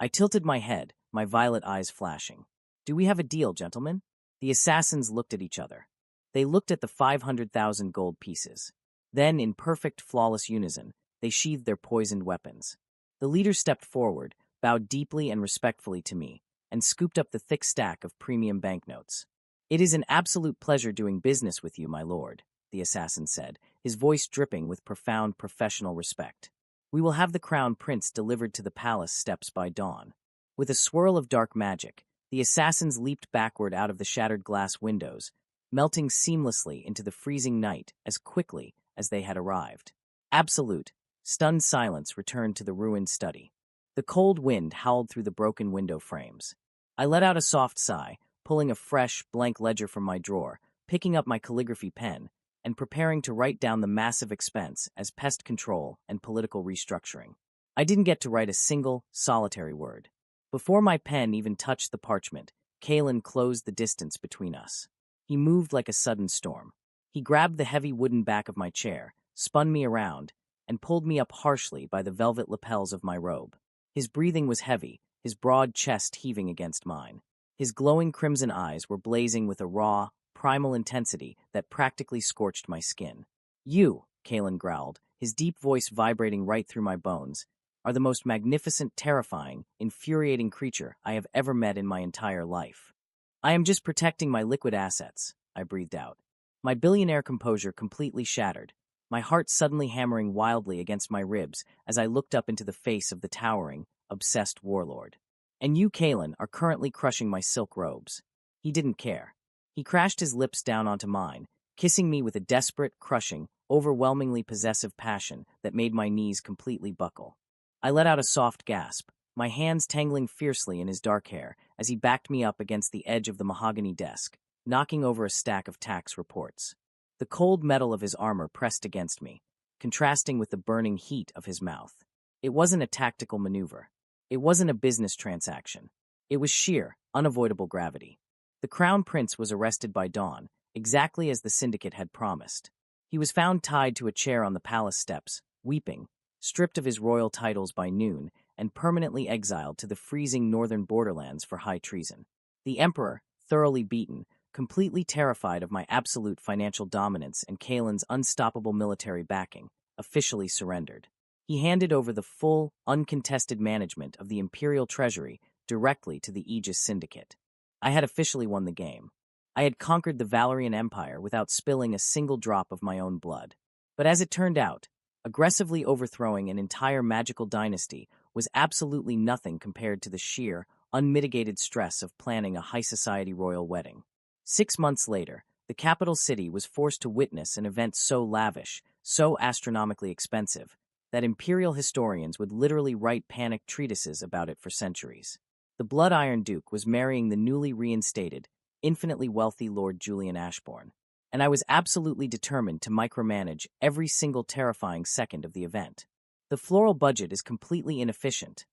I tilted my head, my violet eyes flashing. Do we have a deal, gentlemen? The assassins looked at each other. They looked at the 500,000 gold pieces. Then, in perfect, flawless unison, they sheathed their poisoned weapons. The leader stepped forward, bowed deeply and respectfully to me, and scooped up the thick stack of premium banknotes. It is an absolute pleasure doing business with you, my lord, the assassin said, his voice dripping with profound professional respect. We will have the Crown Prince delivered to the palace steps by dawn. With a swirl of dark magic, the assassins leaped backward out of the shattered glass windows, melting seamlessly into the freezing night as quickly as they had arrived. Absolute, stunned silence returned to the ruined study. The cold wind howled through the broken window frames. I let out a soft sigh, pulling a fresh, blank ledger from my drawer, picking up my calligraphy pen, and preparing to write down the massive expense as pest control and political restructuring. I didn't get to write a single, solitary word. Before my pen even touched the parchment, Kalen closed the distance between us. He moved like a sudden storm. He grabbed the heavy wooden back of my chair, spun me around, and pulled me up harshly by the velvet lapels of my robe. His breathing was heavy, his broad chest heaving against mine. His glowing crimson eyes were blazing with a raw, primal intensity that practically scorched my skin. You, Kalen growled, his deep voice vibrating right through my bones, are the most magnificent, terrifying, infuriating creature I have ever met in my entire life. I am just protecting my liquid assets, I breathed out. My billionaire composure completely shattered, my heart suddenly hammering wildly against my ribs as I looked up into the face of the towering, obsessed warlord. And you, Kalen, are currently crushing my silk robes. He didn't care. He crashed his lips down onto mine, kissing me with a desperate, crushing, overwhelmingly possessive passion that made my knees completely buckle. I let out a soft gasp, my hands tangling fiercely in his dark hair as he backed me up against the edge of the mahogany desk, knocking over a stack of tax reports. The cold metal of his armor pressed against me, contrasting with the burning heat of his mouth. It wasn't a tactical maneuver. It wasn't a business transaction. It was sheer, unavoidable gravity. The Crown Prince was arrested by dawn, exactly as the syndicate had promised. He was found tied to a chair on the palace steps, weeping, stripped of his royal titles by noon, and permanently exiled to the freezing northern borderlands for high treason. The Emperor, thoroughly beaten, completely terrified of my absolute financial dominance and Kalen's unstoppable military backing, officially surrendered. He handed over the full, uncontested management of the Imperial Treasury directly to the Aegis Syndicate. I had officially won the game. I had conquered the Valerian Empire without spilling a single drop of my own blood. But as it turned out, aggressively overthrowing an entire magical dynasty was absolutely nothing compared to the sheer, unmitigated stress of planning a high society royal wedding. 6 months later, the capital city was forced to witness an event so lavish, so astronomically expensive, that imperial historians would literally write panicked treatises about it for centuries. The Blood Iron Duke was marrying the newly reinstated, infinitely wealthy Lord Julian Ashbourne, and I was absolutely determined to micromanage every single terrifying second of the event. The floral budget is completely inefficient,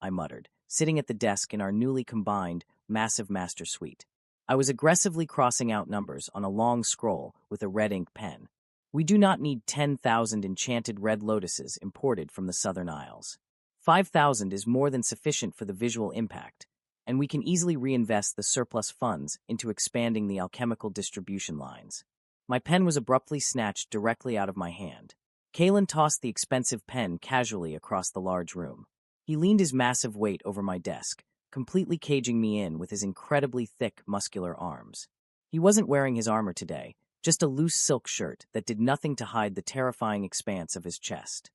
I muttered, sitting at the desk in our newly combined, massive master suite. I was aggressively crossing out numbers on a long scroll with a red ink pen. We do not need 10,000 enchanted red lotuses imported from the Southern Isles. 5,000 is more than sufficient for the visual impact, and we can easily reinvest the surplus funds into expanding the alchemical distribution lines. My pen was abruptly snatched directly out of my hand. Kalen tossed the expensive pen casually across the large room. He leaned his massive weight over my desk, completely caging me in with his incredibly thick, muscular arms. He wasn't wearing his armor today, just a loose silk shirt that did nothing to hide the terrifying expanse of his chest.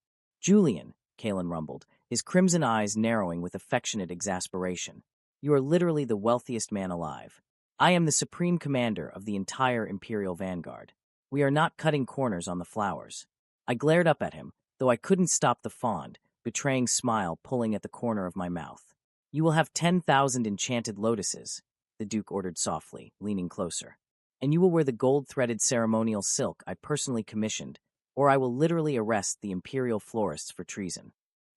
Julian, Kalen rumbled, his crimson eyes narrowing with affectionate exasperation. You are literally the wealthiest man alive. I am the supreme commander of the entire Imperial Vanguard. We are not cutting corners on the flowers. I glared up at him, though I couldn't stop the fond, betraying smile pulling at the corner of my mouth. You will have 10,000 enchanted lotuses, the Duke ordered softly, leaning closer. And you will wear the gold-threaded ceremonial silk I personally commissioned, or I will literally arrest the Imperial florists for treason.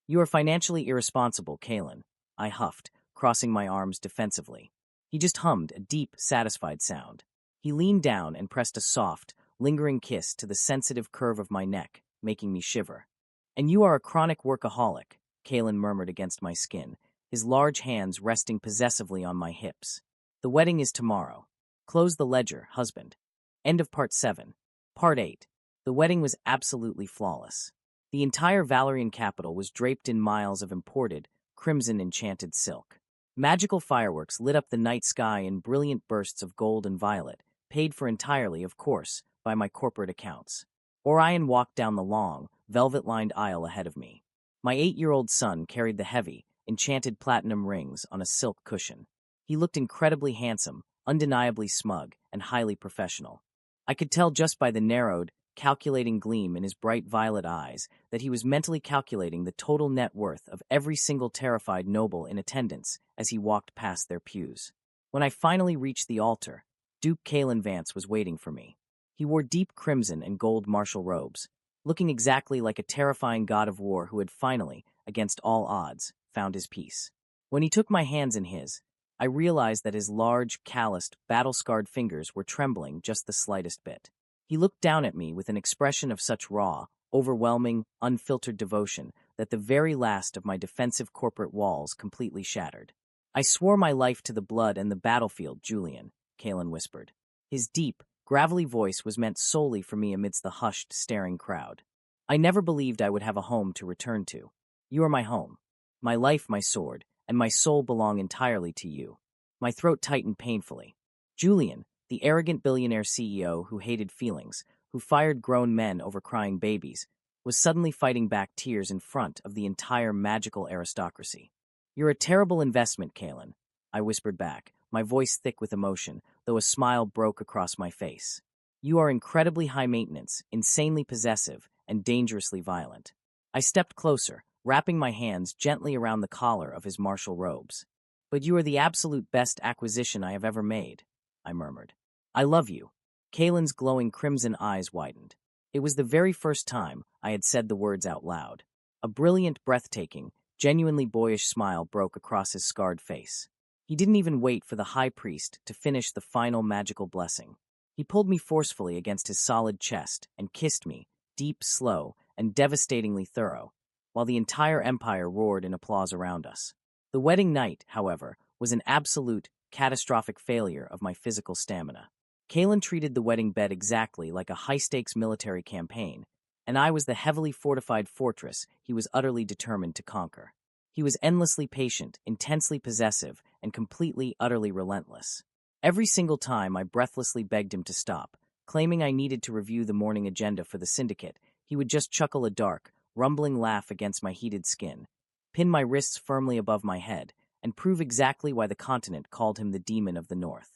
You are financially irresponsible, Kalen, I huffed, crossing my arms defensively. He just hummed a deep, satisfied sound. He leaned down and pressed a soft, lingering kiss to the sensitive curve of my neck, making me shiver. And you are a chronic workaholic, Kalen murmured against my skin, his large hands resting possessively on my hips. The wedding is tomorrow. Close the ledger, husband. End of Part 7. Part 8. The wedding was absolutely flawless. The entire Valerian capital was draped in miles of imported, crimson enchanted silk. Magical fireworks lit up the night sky in brilliant bursts of gold and violet, paid for entirely, of course, by my corporate accounts. Orion walked down the long, velvet-lined aisle ahead of me. My 8-year-old son carried the heavy, enchanted platinum rings on a silk cushion. He looked incredibly handsome, undeniably smug, and highly professional. I could tell just by the narrowed, calculating gleam in his bright violet eyes that he was mentally calculating the total net worth of every single terrified noble in attendance as he walked past their pews. When I finally reached the altar, Duke Kalen Vance was waiting for me. He wore deep crimson and gold martial robes, looking exactly like a terrifying god of war who had finally, against all odds, found his peace. When he took my hands in his, I realized that his large, calloused, battle-scarred fingers were trembling just the slightest bit. He looked down at me with an expression of such raw, overwhelming, unfiltered devotion that the very last of my defensive corporate walls completely shattered. I swore my life to the blood and the battlefield, Julian, Kalen whispered. His deep, gravelly voice was meant solely for me amidst the hushed, staring crowd. I never believed I would have a home to return to. You are my home. My life, my sword, and my soul belong entirely to you. My throat tightened painfully. Julian, the arrogant billionaire CEO who hated feelings, who fired grown men over crying babies, was suddenly fighting back tears in front of the entire magical aristocracy. You're a terrible investment, Kalen, I whispered back, my voice thick with emotion, though a smile broke across my face. You are incredibly high maintenance, insanely possessive, and dangerously violent. I stepped closer, wrapping my hands gently around the collar of his martial robes. But you are the absolute best acquisition I have ever made, I murmured. I love you. Kalen's glowing crimson eyes widened. It was the very first time I had said the words out loud. A brilliant, breathtaking, genuinely boyish smile broke across his scarred face. He didn't even wait for the high priest to finish the final magical blessing. He pulled me forcefully against his solid chest and kissed me, deep, slow, and devastatingly thorough, while the entire empire roared in applause around us. The wedding night, however, was an absolute, catastrophic failure of my physical stamina. Kalen treated the wedding bed exactly like a high-stakes military campaign, and I was the heavily fortified fortress he was utterly determined to conquer. He was endlessly patient, intensely possessive, and completely, utterly relentless. Every single time I breathlessly begged him to stop, claiming I needed to review the morning agenda for the syndicate, he would just chuckle a dark, rumbling laugh against my heated skin, pin my wrists firmly above my head, and prove exactly why the continent called him the demon of the north.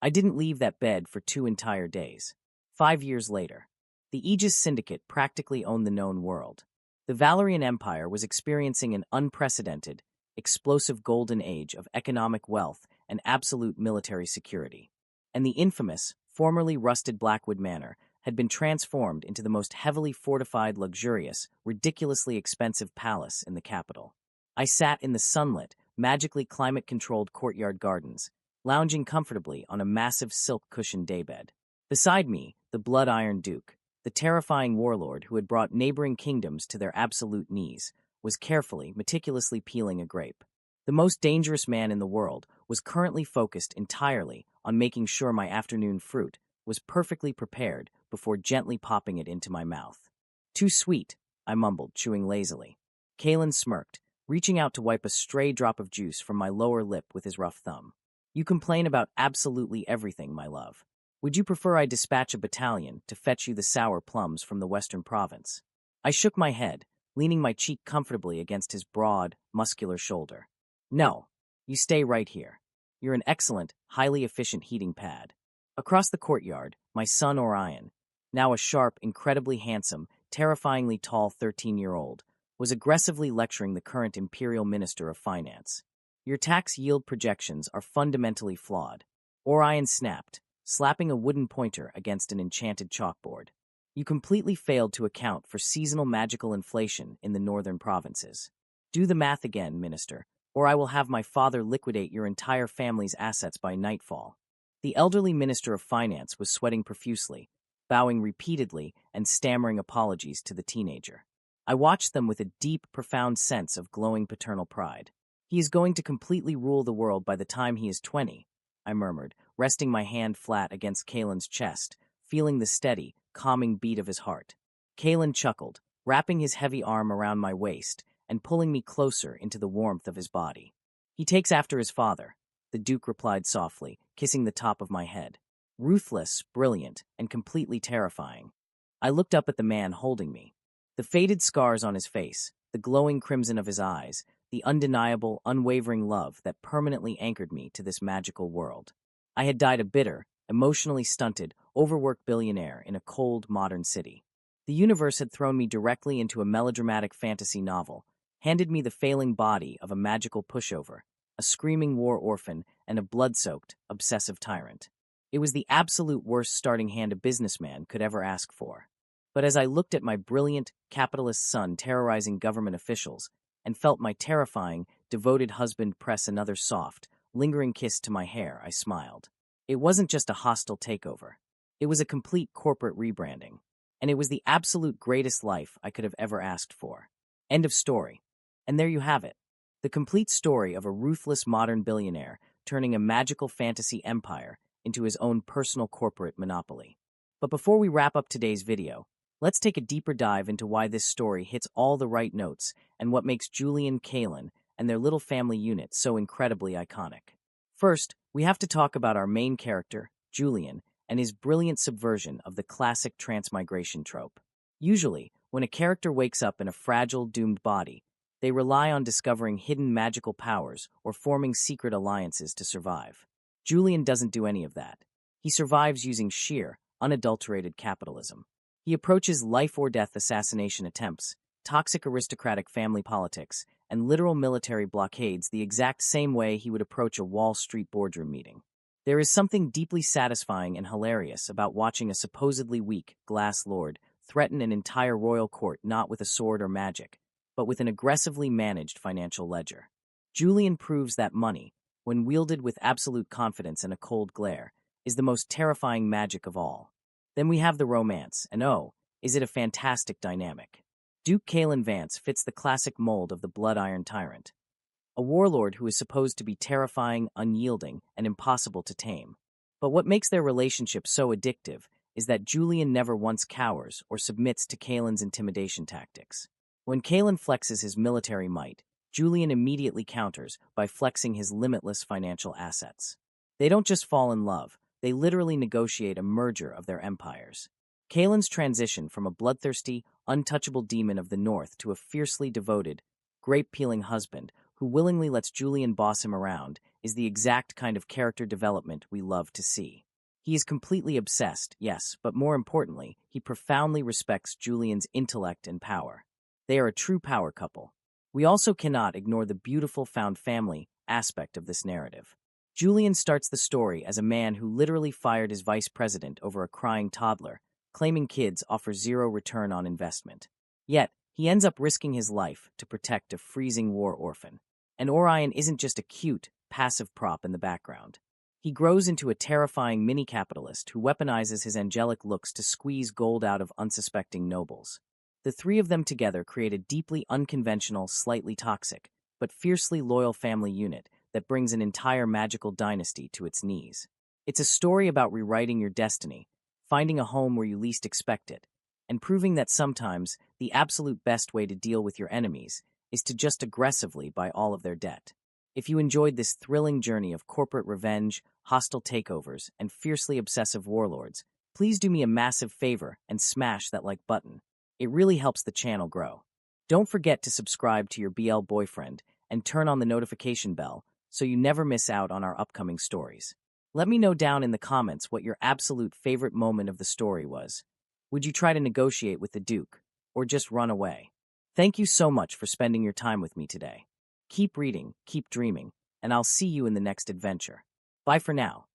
I didn't leave that bed for 2 entire days. 5 years later, the Aegis Syndicate practically owned the known world. The Valerian Empire was experiencing an unprecedented, explosive golden age of economic wealth and absolute military security. And the infamous, formerly rusted Blackwood Manor had been transformed into the most heavily fortified, luxurious, ridiculously expensive palace in the capital. I sat in the sunlit, magically climate-controlled courtyard gardens, lounging comfortably on a massive silk-cushioned daybed. Beside me, the blood-iron Duke, the terrifying warlord who had brought neighboring kingdoms to their absolute knees, was carefully, meticulously peeling a grape. The most dangerous man in the world was currently focused entirely on making sure my afternoon fruit was perfectly prepared before gently popping it into my mouth. Too sweet, I mumbled, chewing lazily. Kalen smirked, reaching out to wipe a stray drop of juice from my lower lip with his rough thumb. You complain about absolutely everything, my love. Would you prefer I dispatch a battalion to fetch you the sour plums from the western province? I shook my head, leaning my cheek comfortably against his broad, muscular shoulder. No, you stay right here. You're an excellent, highly efficient heating pad. Across the courtyard, my son Orion, now a sharp, incredibly handsome, terrifyingly tall 13-year-old, was aggressively lecturing the current Imperial Minister of Finance. Your tax yield projections are fundamentally flawed. Orion snapped, slapping a wooden pointer against an enchanted chalkboard. You completely failed to account for seasonal magical inflation in the northern provinces. Do the math again, Minister, or I will have my father liquidate your entire family's assets by nightfall. The elderly Minister of Finance was sweating profusely, bowing repeatedly and stammering apologies to the teenager. I watched them with a deep, profound sense of glowing paternal pride. He is going to completely rule the world by the time he is 20, I murmured, resting my hand flat against Kalen's chest, feeling the steady, calming beat of his heart. Kalen chuckled, wrapping his heavy arm around my waist and pulling me closer into the warmth of his body. He takes after his father, the Duke replied softly, kissing the top of my head. Ruthless, brilliant, and completely terrifying. I looked up at the man holding me. The faded scars on his face, the glowing crimson of his eyes, the undeniable, unwavering love that permanently anchored me to this magical world. I had died a bitter, emotionally stunted, overworked billionaire in a cold, modern city. The universe had thrown me directly into a melodramatic fantasy novel, handed me the failing body of a magical pushover, a screaming war orphan, and a blood-soaked, obsessive tyrant. It was the absolute worst starting hand a businessman could ever ask for. But as I looked at my brilliant, capitalist son terrorizing government officials, and felt my terrifying, devoted husband press another soft, lingering kiss to my hair, I smiled. It wasn't just a hostile takeover. It was a complete corporate rebranding. And it was the absolute greatest life I could have ever asked for. End of story. And there you have it. The complete story of a ruthless modern billionaire turning a magical fantasy empire into his own personal corporate monopoly. But before we wrap up today's video, let's take a deeper dive into why this story hits all the right notes and what makes Julian, Kalen, and their little family unit so incredibly iconic. First, we have to talk about our main character, Julian, and his brilliant subversion of the classic transmigration trope. Usually, when a character wakes up in a fragile, doomed body, they rely on discovering hidden magical powers or forming secret alliances to survive. Julian doesn't do any of that. He survives using sheer, unadulterated capitalism. He approaches life-or-death assassination attempts, toxic aristocratic family politics, and literal military blockades the exact same way he would approach a Wall Street boardroom meeting. There is something deeply satisfying and hilarious about watching a supposedly weak glass lord threaten an entire royal court not with a sword or magic, but with an aggressively managed financial ledger. Julian proves that money, when wielded with absolute confidence and a cold glare, is the most terrifying magic of all. Then we have the romance, and oh, is it a fantastic dynamic. Duke Kalen Vance fits the classic mold of the blood-iron tyrant, a warlord who is supposed to be terrifying, unyielding, and impossible to tame. But what makes their relationship so addictive is that Julian never once cowers or submits to Kalen's intimidation tactics. When Kalen flexes his military might, Julian immediately counters by flexing his limitless financial assets. They don't just fall in love, they literally negotiate a merger of their empires. Kalen's transition from a bloodthirsty, untouchable demon of the north to a fiercely devoted, grape-peeling husband who willingly lets Julian boss him around is the exact kind of character development we love to see. He is completely obsessed, yes, but more importantly, he profoundly respects Julian's intellect and power. They are a true power couple. We also cannot ignore the beautiful found family aspect of this narrative. Julian starts the story as a man who literally fired his vice president over a crying toddler, claiming kids offer zero return on investment. Yet, he ends up risking his life to protect a freezing war orphan. And Orion isn't just a cute, passive prop in the background. He grows into a terrifying mini-capitalist who weaponizes his angelic looks to squeeze gold out of unsuspecting nobles. The three of them together create a deeply unconventional, slightly toxic, but fiercely loyal family unit that brings an entire magical dynasty to its knees. It's a story about rewriting your destiny, finding a home where you least expect it, and proving that sometimes the absolute best way to deal with your enemies is to just aggressively buy all of their debt. If you enjoyed this thrilling journey of corporate revenge, hostile takeovers, and fiercely obsessive warlords, please do me a massive favor and smash that like button. It really helps the channel grow. Don't forget to subscribe to your BL boyfriend and turn on the notification bell so you never miss out on our upcoming stories. Let me know down in the comments what your absolute favorite moment of the story was. Would you try to negotiate with the Duke, or just run away? Thank you so much for spending your time with me today. Keep reading, keep dreaming, and I'll see you in the next adventure. Bye for now.